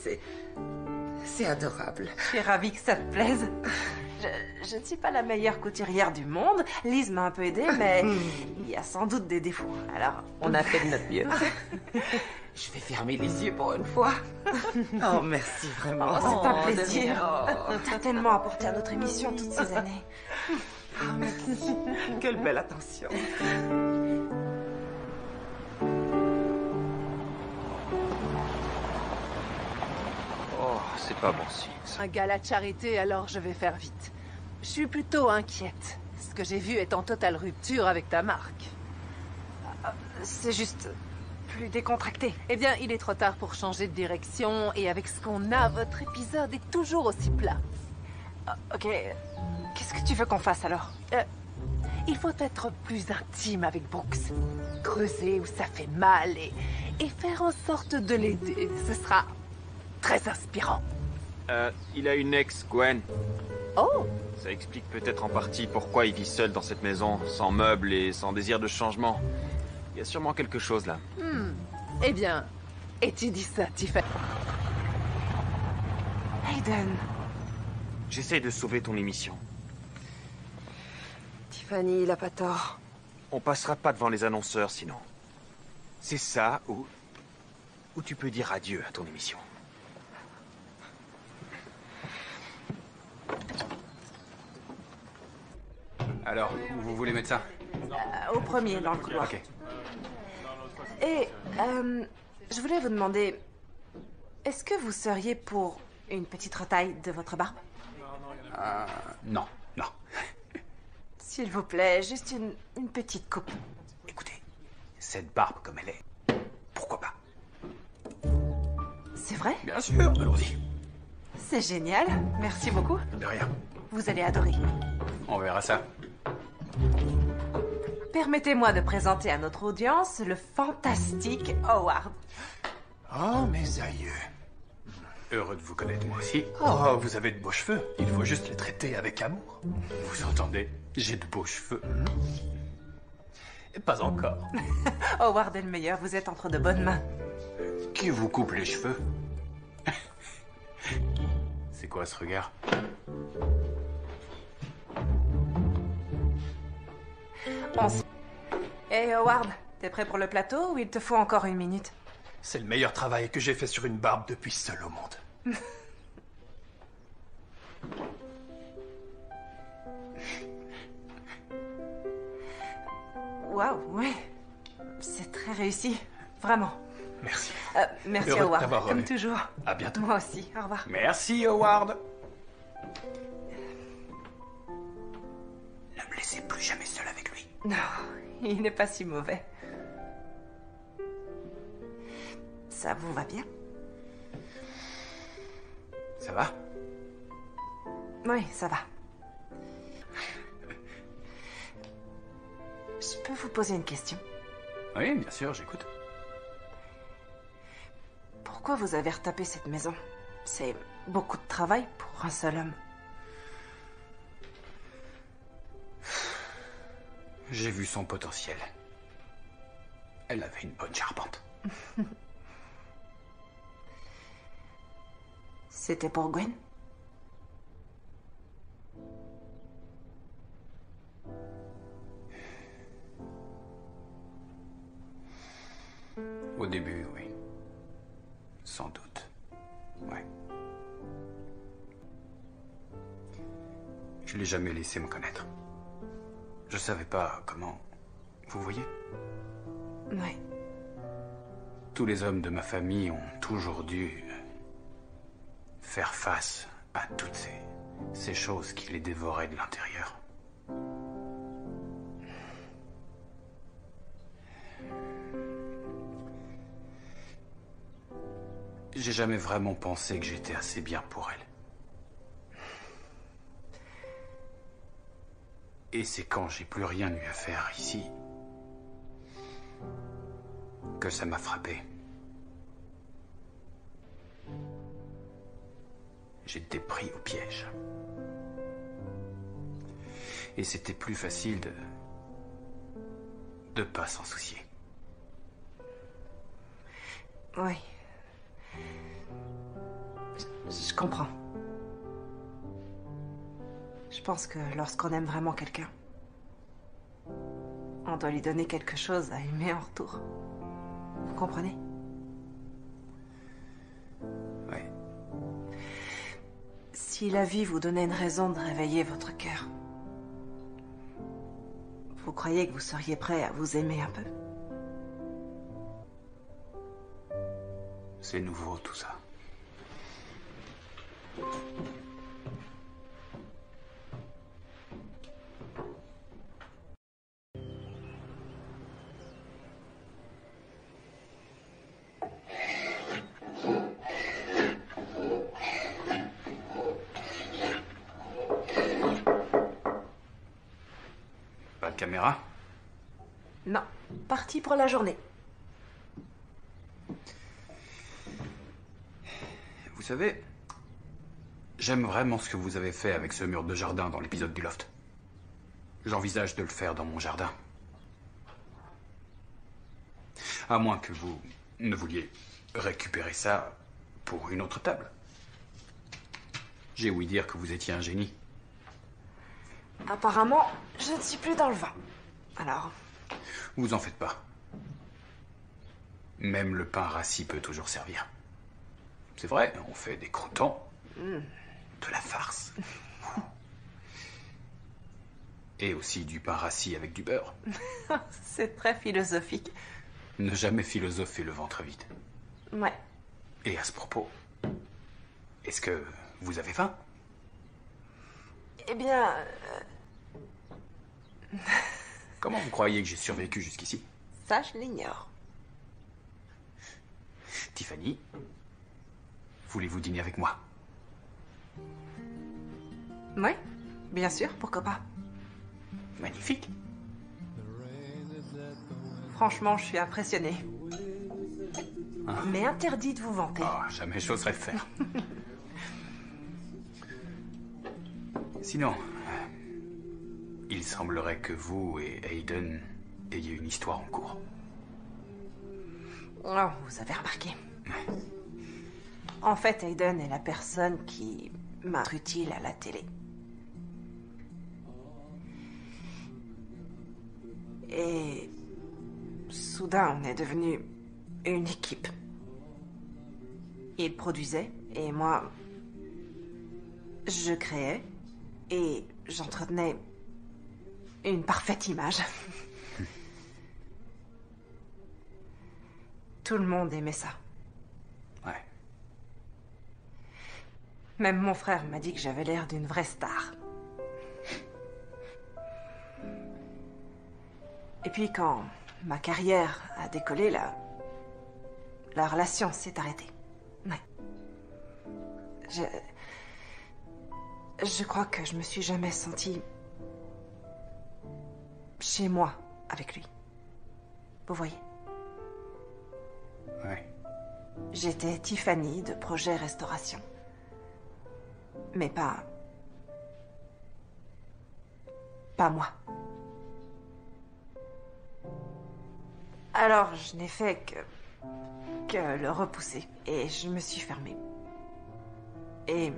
c'est adorable. Je suis ravie que ça te plaise. je ne suis pas la meilleure couturière du monde. Liz m'a un peu aidée, mais il y a sans doute des défauts. Alors, on a fait de notre mieux. Je vais fermer les yeux pour une fois. Oh, merci vraiment. Oh, c'est un plaisir. T'as tellement apporté à notre émission toutes ces années. Oh, merci. Quelle belle attention. Oh, c'est pas bon signe, ça. Un gala de charité, alors je vais faire vite. Je suis plutôt inquiète. Ce que j'ai vu est en totale rupture avec ta marque. C'est juste plus décontracté. Eh bien, il est trop tard pour changer de direction, et avec ce qu'on a, votre épisode est toujours aussi plat. Ok, qu'est-ce que tu veux qu'on fasse alors? Il faut être plus intime avec Brooks. Creuser où ça fait mal et faire en sorte de l'aider. Ce sera très inspirant. Il a une ex, Gwen. Oh! Ça explique peut-être en partie pourquoi il vit seul dans cette maison, sans meubles et sans désir de changement. Il y a sûrement quelque chose là. Eh bien, étudie ça, Tiffany. Hayden, J'essaye de sauver ton émission. Tiffany, il a pas tort. On passera pas devant les annonceurs sinon. C'est ça ou tu peux dire adieu à ton émission. Alors, où vous voulez mettre ça? Au premier, dans le couloir. Ok. Et, je voulais vous demander, est-ce que vous seriez pour une petite retaille de votre barbe? Non, non. S'il vous plaît, juste une petite coupe. Écoutez, cette barbe comme elle est, pourquoi pas? C'est vrai? Bien sûr, allons-y. C'est génial. Merci beaucoup. De rien. Vous allez adorer. On verra ça. Permettez-moi de présenter à notre audience le fantastique Howard. Oh, mes aïeux. Heureux de vous connaître, moi aussi. Oh, vous avez de beaux cheveux. Il faut juste les traiter avec amour. Vous entendez? J'ai de beaux cheveux. Et pas encore. Howard est le meilleur, vous êtes entre de bonnes mains. Qui vous coupe les cheveux? C'est quoi ce regard? Hey Howard, t'es prêt pour le plateau ou il te faut encore une minute? C'est le meilleur travail que j'ai fait sur une barbe depuis seul au monde. Waouh, oui. C'est très réussi. Vraiment. Merci. Merci Heureux de Howard, t'avoir comme revu. toujours. À bientôt. Moi aussi, au revoir. Merci, Howard. Ne me laissez plus jamais seul avec lui. Non, il n'est pas si mauvais. Ça vous va bien? Ça va? Oui, ça va. Je peux vous poser une question? Oui, bien sûr, j'écoute. Pourquoi vous avez retapé cette maison? C'est beaucoup de travail pour un seul homme. J'ai vu son potentiel. Elle avait une bonne charpente. C'était pour Gwen? Au début, oui. Sans doute. Ouais. Je l'ai jamais laissé me connaître. Je savais pas comment... Vous voyez? Oui. Tous les hommes de ma famille ont toujours dû faire face à toutes ces choses qui les dévoraient de l'intérieur. J'ai jamais vraiment pensé que j'étais assez bien pour elle. Et c'est quand j'ai plus rien eu à faire ici que ça m'a frappé. J'ai été pris au piège. Et c'était plus facile de pas s'en soucier. Oui. Je comprends. Je pense que lorsqu'on aime vraiment quelqu'un, on doit lui donner quelque chose à aimer en retour. Vous comprenez? Oui. Si la vie vous donnait une raison de réveiller votre cœur, vous croyez que vous seriez prêt à vous aimer un peu? C'est nouveau tout ça. Pas de caméra? Non, parti pour la journée. Vous savez, j'aime vraiment ce que vous avez fait avec ce mur de jardin dans l'épisode du loft. J'envisage de le faire dans mon jardin. À moins que vous ne vouliez récupérer ça pour une autre table. J'ai ouï dire que vous étiez un génie. Apparemment, je ne suis plus dans le vin. Alors, Vous en faites pas. Même le pain rassis peut toujours servir. C'est vrai, on fait des croûtons. De la farce. Et aussi du pain rassis avec du beurre. c'est très philosophique. Ne jamais philosopher le ventre vide. Ouais. Et à ce propos, est-ce que vous avez faim? Eh bien, Comment vous croyez que j'ai survécu jusqu'ici? ça, je l'ignore. Tiffany, voulez-vous dîner avec moi? Ouais, bien sûr, pourquoi pas. Magnifique. Franchement, je suis impressionnée. Hein? Mais interdit de vous vanter. Oh, jamais j'oserais le faire. Sinon, il semblerait que vous et Aiden ayez une histoire en cours. Oh, vous avez remarqué. En fait, Aiden est la personne qui m'a été utile à la télé. Et soudain, on est devenu une équipe. Il produisait et moi, je créais et j'entretenais une parfaite image. Tout le monde aimait ça. Ouais. Même mon frère m'a dit que j'avais l'air d'une vraie star. Et puis quand ma carrière a décollé, la relation s'est arrêtée. Ouais. Je crois que je me suis jamais sentie chez moi avec lui. Vous voyez? Ouais. J'étais Tiffany de Projet Restauration. Mais pas moi. Alors, je n'ai fait que le repousser. Et je me suis fermée. Et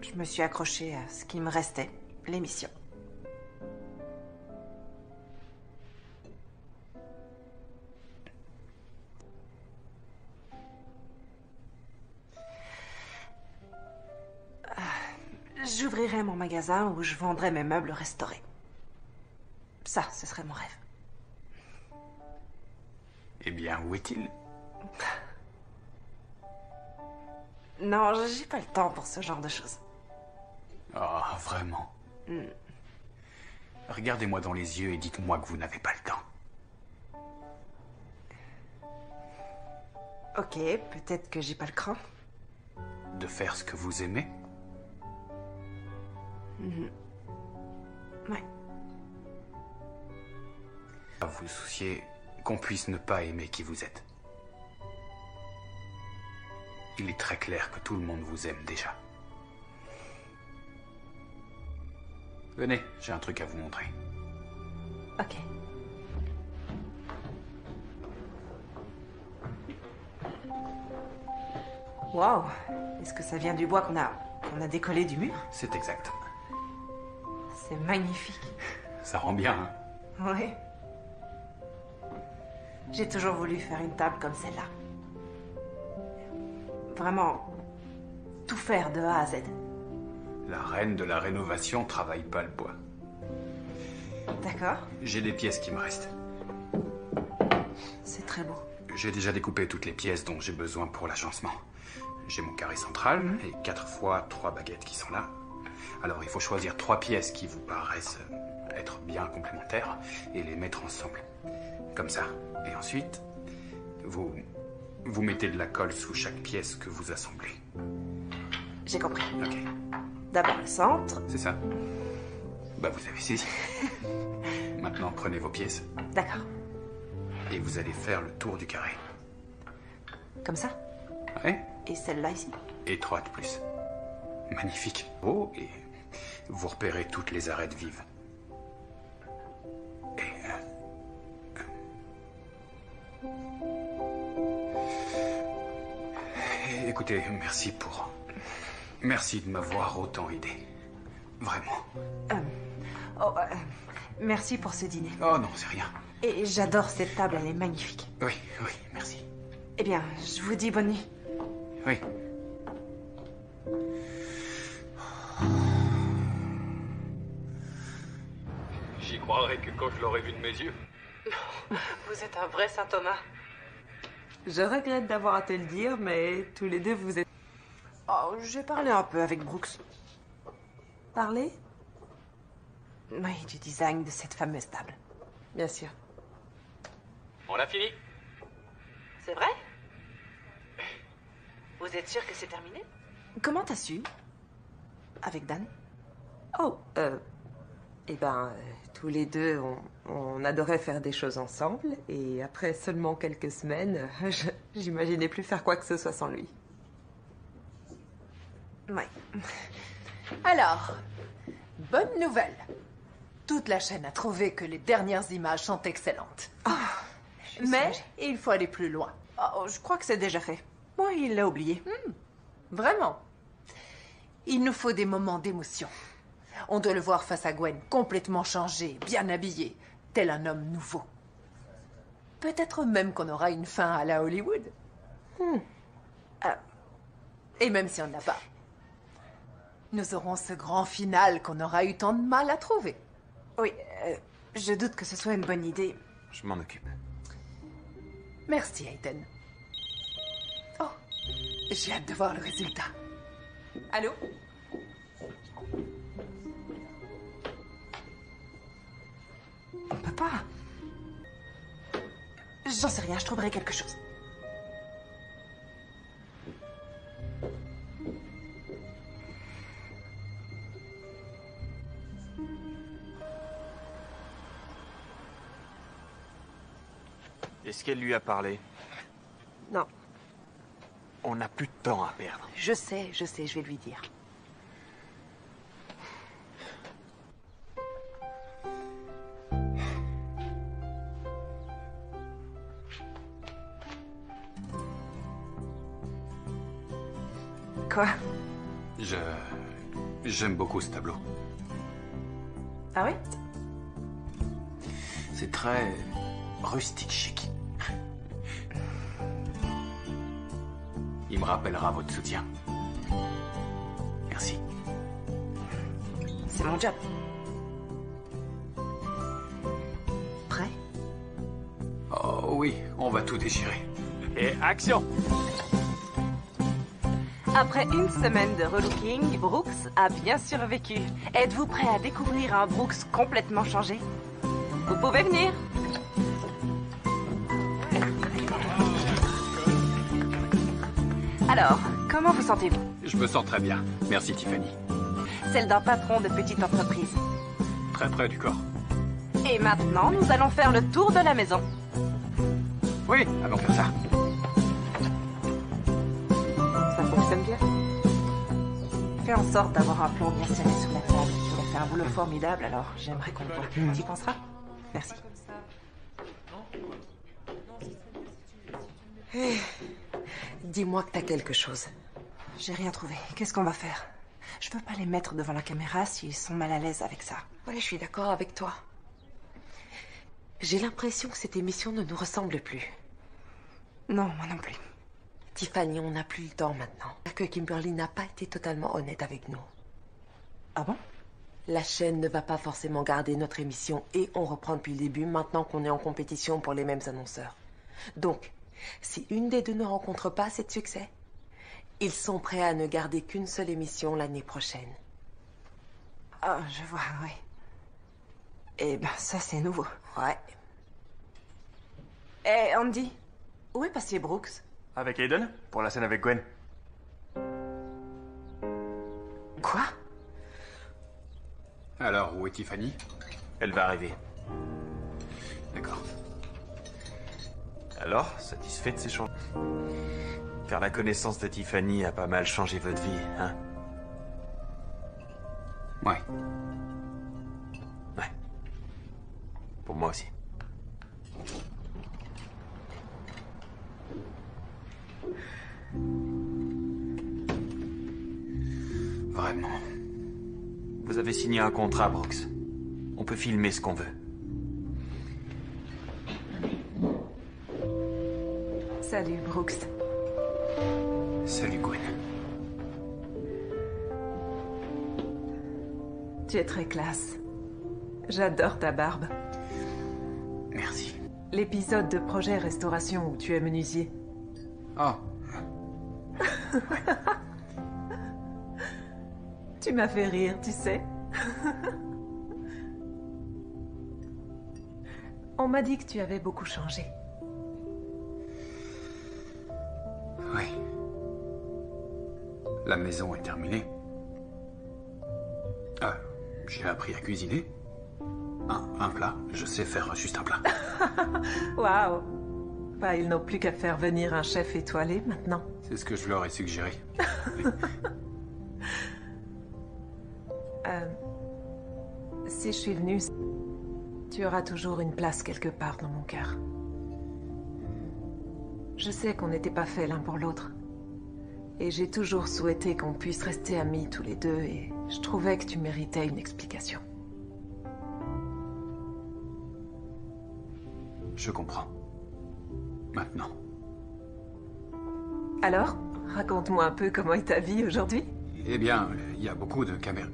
je me suis accrochée à ce qui me restait, l'émission. J'ouvrirais mon magasin où je vendrais mes meubles restaurés. Ça, ce serait mon rêve. Eh bien, où est-il? Non, j'ai pas le temps pour ce genre de choses. Ah, vraiment? Regardez-moi dans les yeux et dites-moi que vous n'avez pas le temps. Ok, peut-être que j'ai pas le cran. De faire ce que vous aimez? Ouais. À vous soucier qu'on puisse ne pas aimer qui vous êtes. Il est très clair que tout le monde vous aime déjà. Venez, j'ai un truc à vous montrer. Ok. Waouh! Est-ce que ça vient du bois qu'on a décollé du mur? C'est exact. C'est magnifique. Ça rend bien, hein? Oui. J'ai toujours voulu faire une table comme celle-là. Vraiment, tout faire de A à Z. La reine de la rénovation travaille pas le bois. D'accord. J'ai des pièces qui me restent. C'est très beau. J'ai déjà découpé toutes les pièces dont j'ai besoin pour l'agencement. J'ai mon carré central et 4 fois 3 baguettes qui sont là. Alors il faut choisir 3 pièces qui vous paraissent être bien complémentaires et les mettre ensemble. Comme ça. Et ensuite, vous mettez de la colle sous chaque pièce que vous assemblez. J'ai compris. Ok. D'abord le centre. C'est ça. Bah vous avez saisi. Maintenant prenez vos pièces. D'accord. Et vous allez faire le tour du carré. Comme ça. Ouais. Et celle-là ici. Et 3 de plus. Magnifique. Oh, et vous repérez toutes les arêtes vives. Et écoutez, merci de m'avoir autant aidé. Vraiment. Merci pour ce dîner. Oh non, c'est rien. Et j'adore cette table, elle est magnifique. Oui, merci. Eh bien, je vous dis bonne nuit. Oui. J'y croirais que quand je l'aurais vu de mes yeux. Vous êtes un vrai Saint Thomas. Je regrette d'avoir à te le dire, mais tous les deux vous êtes... Oh, j'ai parlé un peu avec Brooks. Parlé? Oui, du design de cette fameuse table. Bien sûr. On a fini. C'est vrai? Vous êtes sûr que c'est terminé? Comment t'as su? Avec Dan? Oh, tous les deux, on adorait faire des choses ensemble, et après seulement quelques semaines, j'imaginais plus faire quoi que ce soit sans lui. Oui. Alors, bonne nouvelle. Toute la chaîne a trouvé que les dernières images sont excellentes. Mais il faut aller plus loin. Oh, je crois que c'est déjà fait. Moi, il l'a oublié. Vraiment. Il nous faut des moments d'émotion. On doit le voir face à Gwen, complètement changé, bien habillé, tel un homme nouveau. Peut-être même qu'on aura une fin à la Hollywood. Et même si on n'a pas, nous aurons ce grand final qu'on aura eu tant de mal à trouver. Oui, je doute que ce soit une bonne idée. Je m'en occupe. Merci, Hayden. Oh, j'ai hâte de voir le résultat. Allô? On peut pas. J'en sais rien, je trouverai quelque chose. Est-ce qu'elle lui a parlé? Non. On n'a plus de temps à perdre. Je sais, je vais lui dire. Quoi? J'aime beaucoup ce tableau. Ah oui? C'est très rustique chic. Il me rappellera votre soutien. Merci. C'est mon job. Prêt? Oh oui, on va tout déchirer. Et action! Après une semaine de relooking, Brooks a bien survécu. Êtes-vous prêt à découvrir un Brooks complètement changé? Vous pouvez venir. Alors, comment vous sentez-vous? Je me sens très bien. Merci Tiffany. Celle d'un patron de petite entreprise. Très près du corps. Et maintenant, nous allons faire le tour de la maison. Oui, allons faire ça. Ça fonctionne bien. Fais en sorte d'avoir un plan bien serré sur la table. Tu as fait un boulot formidable, alors j'aimerais qu'on le voit. Tu y penseras? Merci. Dis-moi que t'as quelque chose. J'ai rien trouvé. Qu'est-ce qu'on va faire? Je veux pas les mettre devant la caméra s'ils sont mal à l'aise avec ça. Ouais, je suis d'accord avec toi. J'ai l'impression que cette émission ne nous ressemble plus. Non, moi non plus. Tiffany, on n'a plus le temps maintenant. Que Kimberly n'a pas été totalement honnête avec nous. Ah bon? La chaîne ne va pas forcément garder notre émission et on reprend depuis le début maintenant qu'on est en compétition pour les mêmes annonceurs. Donc, si une des deux ne rencontre pas assez de succès, ils sont prêts à ne garder qu'une seule émission l'année prochaine. Ah, je vois, oui. Eh ben, ça, c'est nouveau. Ouais. Eh, Andy, où est passé Brooks? Avec Aiden, pour la scène avec Gwen. Quoi? Alors, où est Tiffany? Elle va arriver. D'accord. Alors, satisfait de ces changements? Faire la connaissance de Tiffany a pas mal changé votre vie, hein? Ouais. Ouais. Pour moi aussi. Vraiment. Vous avez signé un contrat, Brooks. On peut filmer ce qu'on veut. Salut, Brooks. Salut, Gwen. Tu es très classe. J'adore ta barbe. Merci. L'épisode de Projet Restauration où tu es menuisier. Oh. Tu m'as fait rire, tu sais. On m'a dit que tu avais beaucoup changé. Oui. La maison est terminée. J'ai appris à cuisiner. Un plat. Je sais faire juste un plat. Waouh! Bah, ils n'ont plus qu'à faire venir un chef étoilé maintenant. C'est ce que je leur ai suggéré. Si je suis venue, tu auras toujours une place quelque part dans mon cœur. Je sais qu'on n'était pas faits l'un pour l'autre. Et j'ai toujours souhaité qu'on puisse rester amis tous les deux et je trouvais que tu méritais une explication. Je comprends. Maintenant. Alors, raconte-moi un peu comment est ta vie aujourd'hui. Eh bien, il y a beaucoup de caméras.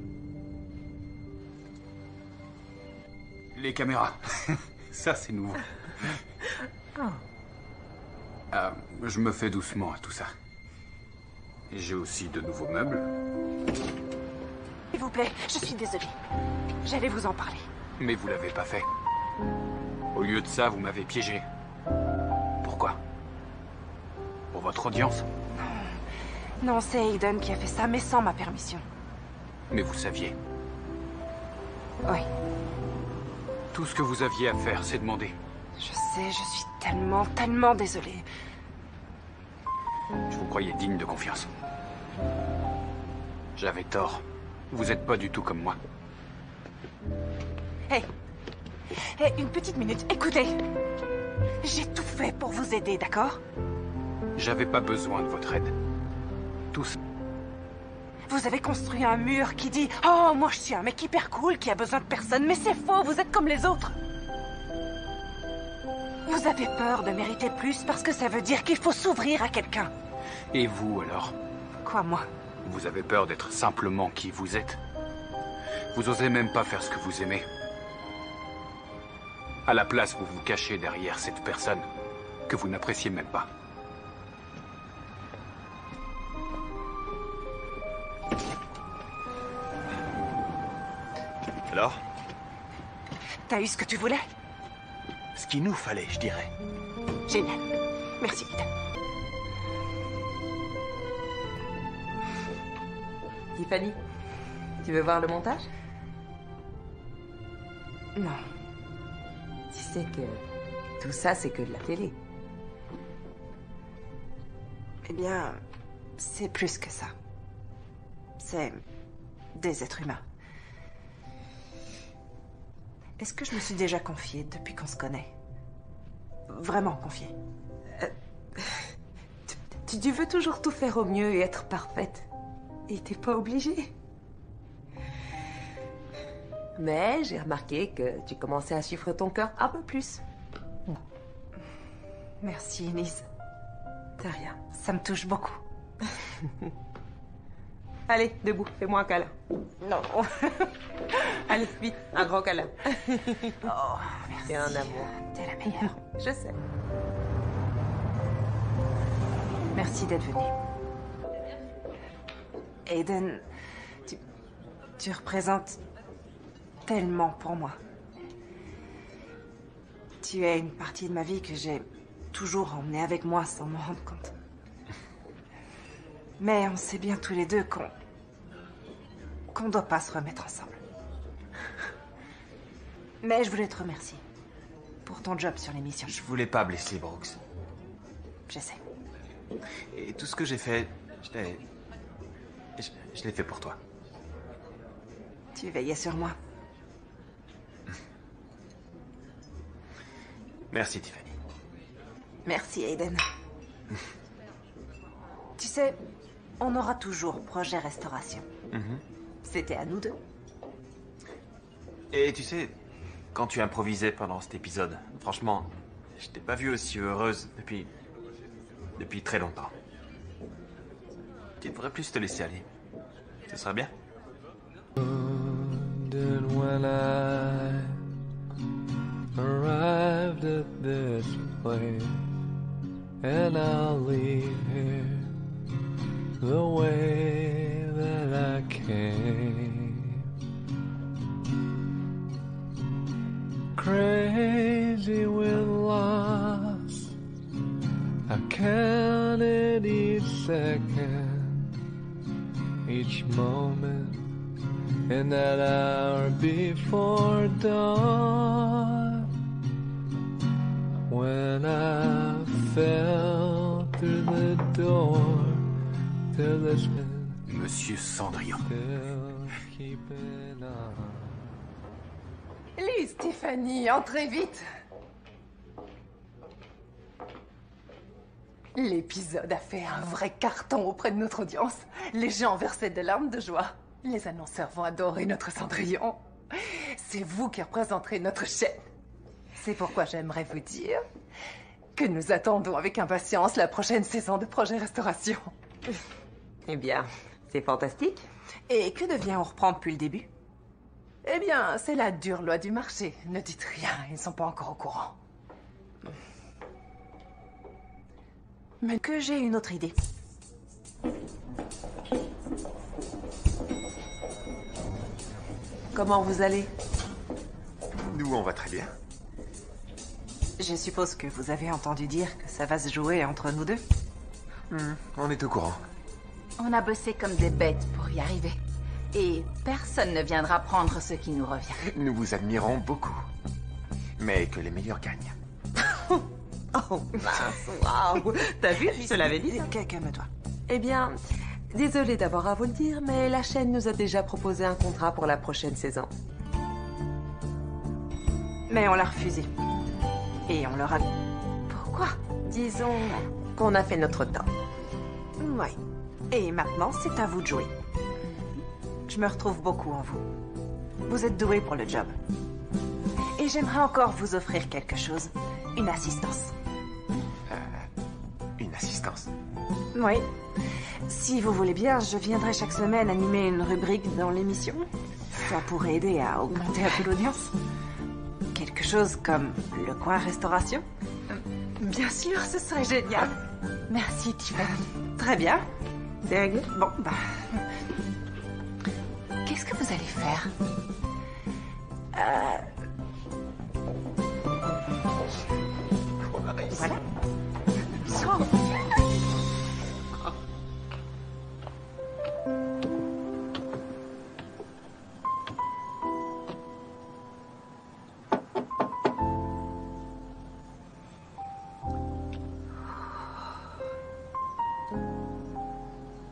Les caméras. Ça, c'est nouveau. Je me fais doucement à tout ça. J'ai aussi de nouveaux meubles. S'il vous plaît, je suis désolée. J'allais vous en parler. Mais vous l'avez pas fait. Au lieu de ça, vous m'avez piégé. Pourquoi? Pour votre audience? Non, c'est Aiden qui a fait ça, mais sans ma permission. Mais vous saviez. Oui. Tout ce que vous aviez à faire, c'est demander. Je sais, je suis tellement désolée. Je vous croyais digne de confiance. J'avais tort. Vous êtes pas du tout comme moi. Hé, une petite minute, écoutez. J'ai tout fait pour vous aider, d'accord? J'avais pas besoin de votre aide. Tous. Vous avez construit un mur qui dit « Oh, moi je suis un mec hyper cool qui a besoin de personne, mais c'est faux, vous êtes comme les autres !» Vous avez peur de mériter plus parce que ça veut dire qu'il faut s'ouvrir à quelqu'un. Et vous, alors? Quoi, moi? Vous avez peur d'être simplement qui vous êtes? Vous osez même pas faire ce que vous aimez. À la place, vous vous cachez derrière cette personne que vous n'appréciez même pas. Alors? T'as eu ce que tu voulais? Ce qu'il nous fallait, je dirais. Génial. Merci, Ida. Tiffany, tu veux voir le montage? Non. Tu sais que tout ça, c'est que de la télé. Eh bien, c'est plus que ça. C'est des êtres humains. Est-ce que je me suis déjà confiée depuis qu'on se connaît? Vraiment confiée? Tu veux toujours tout faire au mieux et être parfaite. Et t'es pas obligée. Mais j'ai remarqué que tu commençais à suivre ton cœur un peu plus. Merci, Ennis. C'est rien. Ça me touche beaucoup. Allez, debout, fais-moi un câlin. Non. Allez, vite, un grand câlin. Oh, merci. C'est un amour. T'es la meilleure. Je sais. Merci d'être venu. Aiden, tu représentes tellement pour moi. Tu es une partie de ma vie que j'ai toujours emmenée avec moi sans m'en rendre compte. Mais on sait bien tous les deux qu'on doit pas se remettre ensemble. Mais je voulais te remercier pour ton job sur l'émission. Je voulais pas blesser Brooks. Je sais. Et tout ce que j'ai fait, je l'ai fait pour toi. Tu veillais sur moi. Merci, Tiffany. Merci, Aiden. Tu sais, on aura toujours projet restauration. C'était à nous deux. Et tu sais, quand tu improvisais pendant cet épisode, franchement, je t'ai pas vue aussi heureuse depuis très longtemps. Tu devrais plus te laisser aller. Ce serait bien. When I arrived at this place, and I'll leave here the way that I came. Crazy with loss, I counted each second, each moment, in that hour before dawn, when I fell through the door to this Monsieur Cendrillon. still keeping on. Lise, Tiffany, entrez vite. L'épisode a fait un vrai carton auprès de notre audience. Les gens versaient des larmes de joie. Les annonceurs vont adorer notre Cendrillon. C'est vous qui représenterez notre chaîne. C'est pourquoi j'aimerais vous dire que nous attendons avec impatience la prochaine saison de Projet Restauration. Eh bien, c'est fantastique. Et que devient On reprend depuis le début? Eh bien, c'est la dure loi du marché. Ne dites rien, ils ne sont pas encore au courant. Mais que j'ai une autre idée. Comment vous allez? Nous, on va très bien. Je suppose que vous avez entendu dire que ça va se jouer entre nous deux. On est au courant. On a bossé comme des bêtes pour y arriver. Et personne ne viendra prendre ce qui nous revient. Nous vous admirons beaucoup. Mais que les meilleurs gagnent. Oh mince, waouh. T'as vu? Je te l'avais dit. Calme-toi. Eh bien, désolée d'avoir à vous le dire, mais la chaîne nous a déjà proposé un contrat pour la prochaine saison. Mais on l'a refusé. Et on leur a... Pourquoi? Disons qu'on a fait notre temps. Ouais. Et maintenant, c'est à vous de jouer. Je me retrouve beaucoup en vous. Vous êtes doués pour le job. Et j'aimerais encore vous offrir quelque chose. Une assistance. Une assistance. Oui. Si vous voulez bien, je viendrai chaque semaine animer une rubrique dans l'émission. Ça pourrait aider à augmenter un peu l'audience. Quelque chose comme le coin restauration. Bien sûr, ce serait génial. Merci, Tiffany. Très bien. C'est réglé? Bon, bah... Qu'est-ce que vous allez faire? Voilà.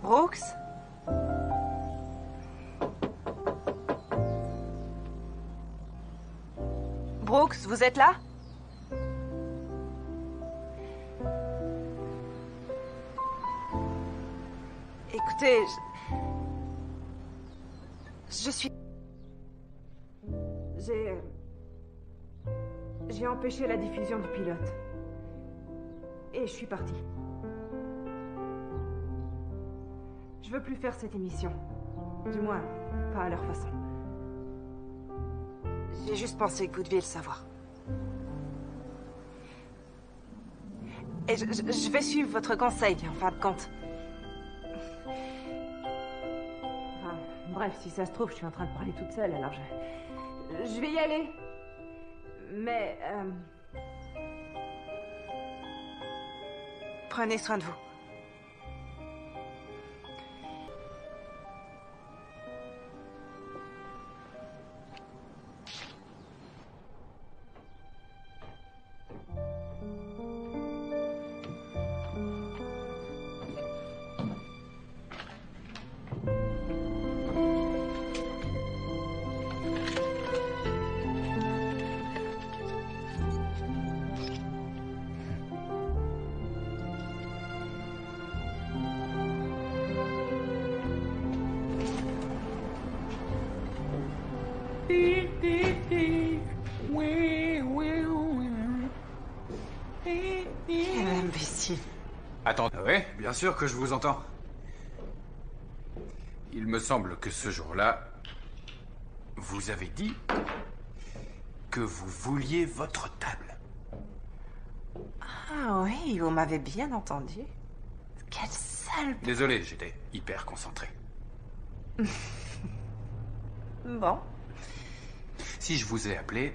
Brooks? Brooks, vous êtes là? Écoutez, je suis... J'ai empêché la diffusion du pilote. Et je suis partie. Je veux plus faire cette émission. Du moins, pas à leur façon. J'ai juste pensé que vous deviez le savoir. Et je vais suivre votre conseil, en fin de compte. Enfin, bref, si ça se trouve, je suis en train de parler toute seule, alors je vais y aller. Mais, Prenez soin de vous. Quel imbécile. Attends, ouais, bien sûr que je vous entends. Il me semble que ce jour-là, vous avez dit que vous vouliez votre table. Ah oui, vous m'avez bien entendu. Quelle sale... Désolé, j'étais hyper concentré. Bon. Si je vous ai appelé,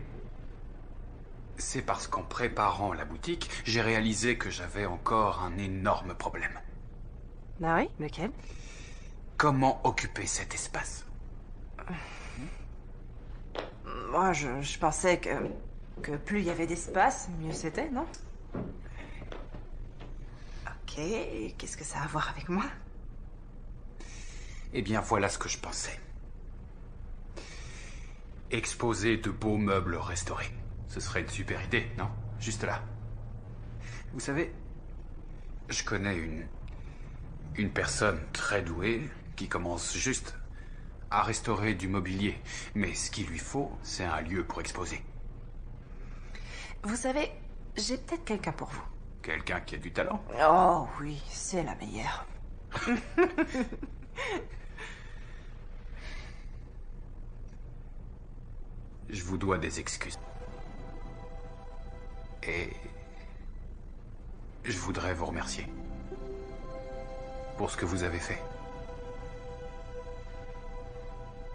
c'est parce qu'en préparant la boutique, j'ai réalisé que j'avais encore un énorme problème. Ah oui, lequel? Comment occuper cet espace? Moi, je pensais que plus il y avait d'espace, mieux c'était, non? Ok, et qu'est-ce que ça a à voir avec moi? Eh bien, voilà ce que je pensais. Exposer de beaux meubles restaurés. Ce serait une super idée, non? Juste là. Vous savez, je connais une personne très douée qui commence juste à restaurer du mobilier. Mais ce qu'il lui faut, c'est un lieu pour exposer. Vous savez, j'ai peut-être quelqu'un pour vous. Quelqu'un qui a du talent? Oh oui, c'est la meilleure. Je vous dois des excuses. Et je voudrais vous remercier pour ce que vous avez fait.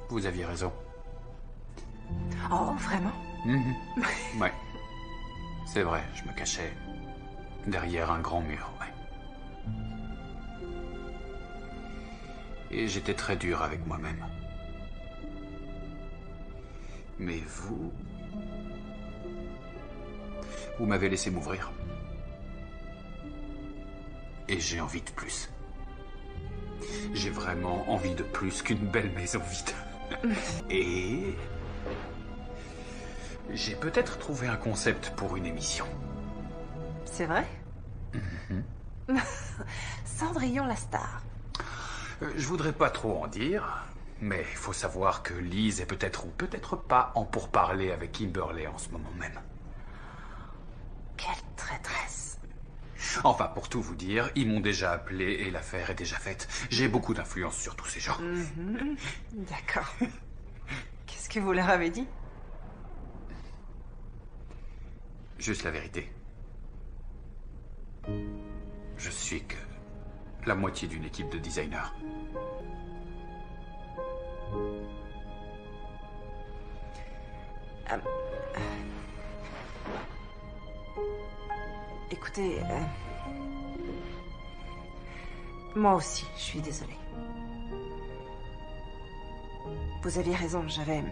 Vous aviez raison. Oh, vraiment? Ouais. C'est vrai, je me cachais derrière un grand mur, ouais. Et j'étais très dur avec moi-même. Mais vous m'avez laissé m'ouvrir. Et j'ai envie de plus. J'ai vraiment envie de plus qu'une belle maison vide. Et j'ai peut-être trouvé un concept pour une émission. C'est vrai? Cendrillon la star. Je voudrais pas trop en dire, mais il faut savoir que Liz est peut-être ou peut-être pas en pourparlers avec Kimberly en ce moment même. Quelle traîtresse. Enfin, pour tout vous dire, ils m'ont déjà appelé et l'affaire est déjà faite. J'ai beaucoup d'influence sur tous ces gens. D'accord. Qu'est-ce que vous leur avez dit? Juste la vérité. Je suis que la moitié d'une équipe de designers. Écoutez, moi aussi, je suis désolée. Vous aviez raison, j'avais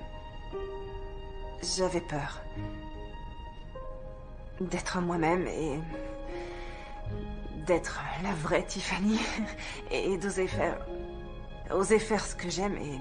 peur d'être moi-même et d'être la vraie Tiffany et d'oser faire ce que j'aime et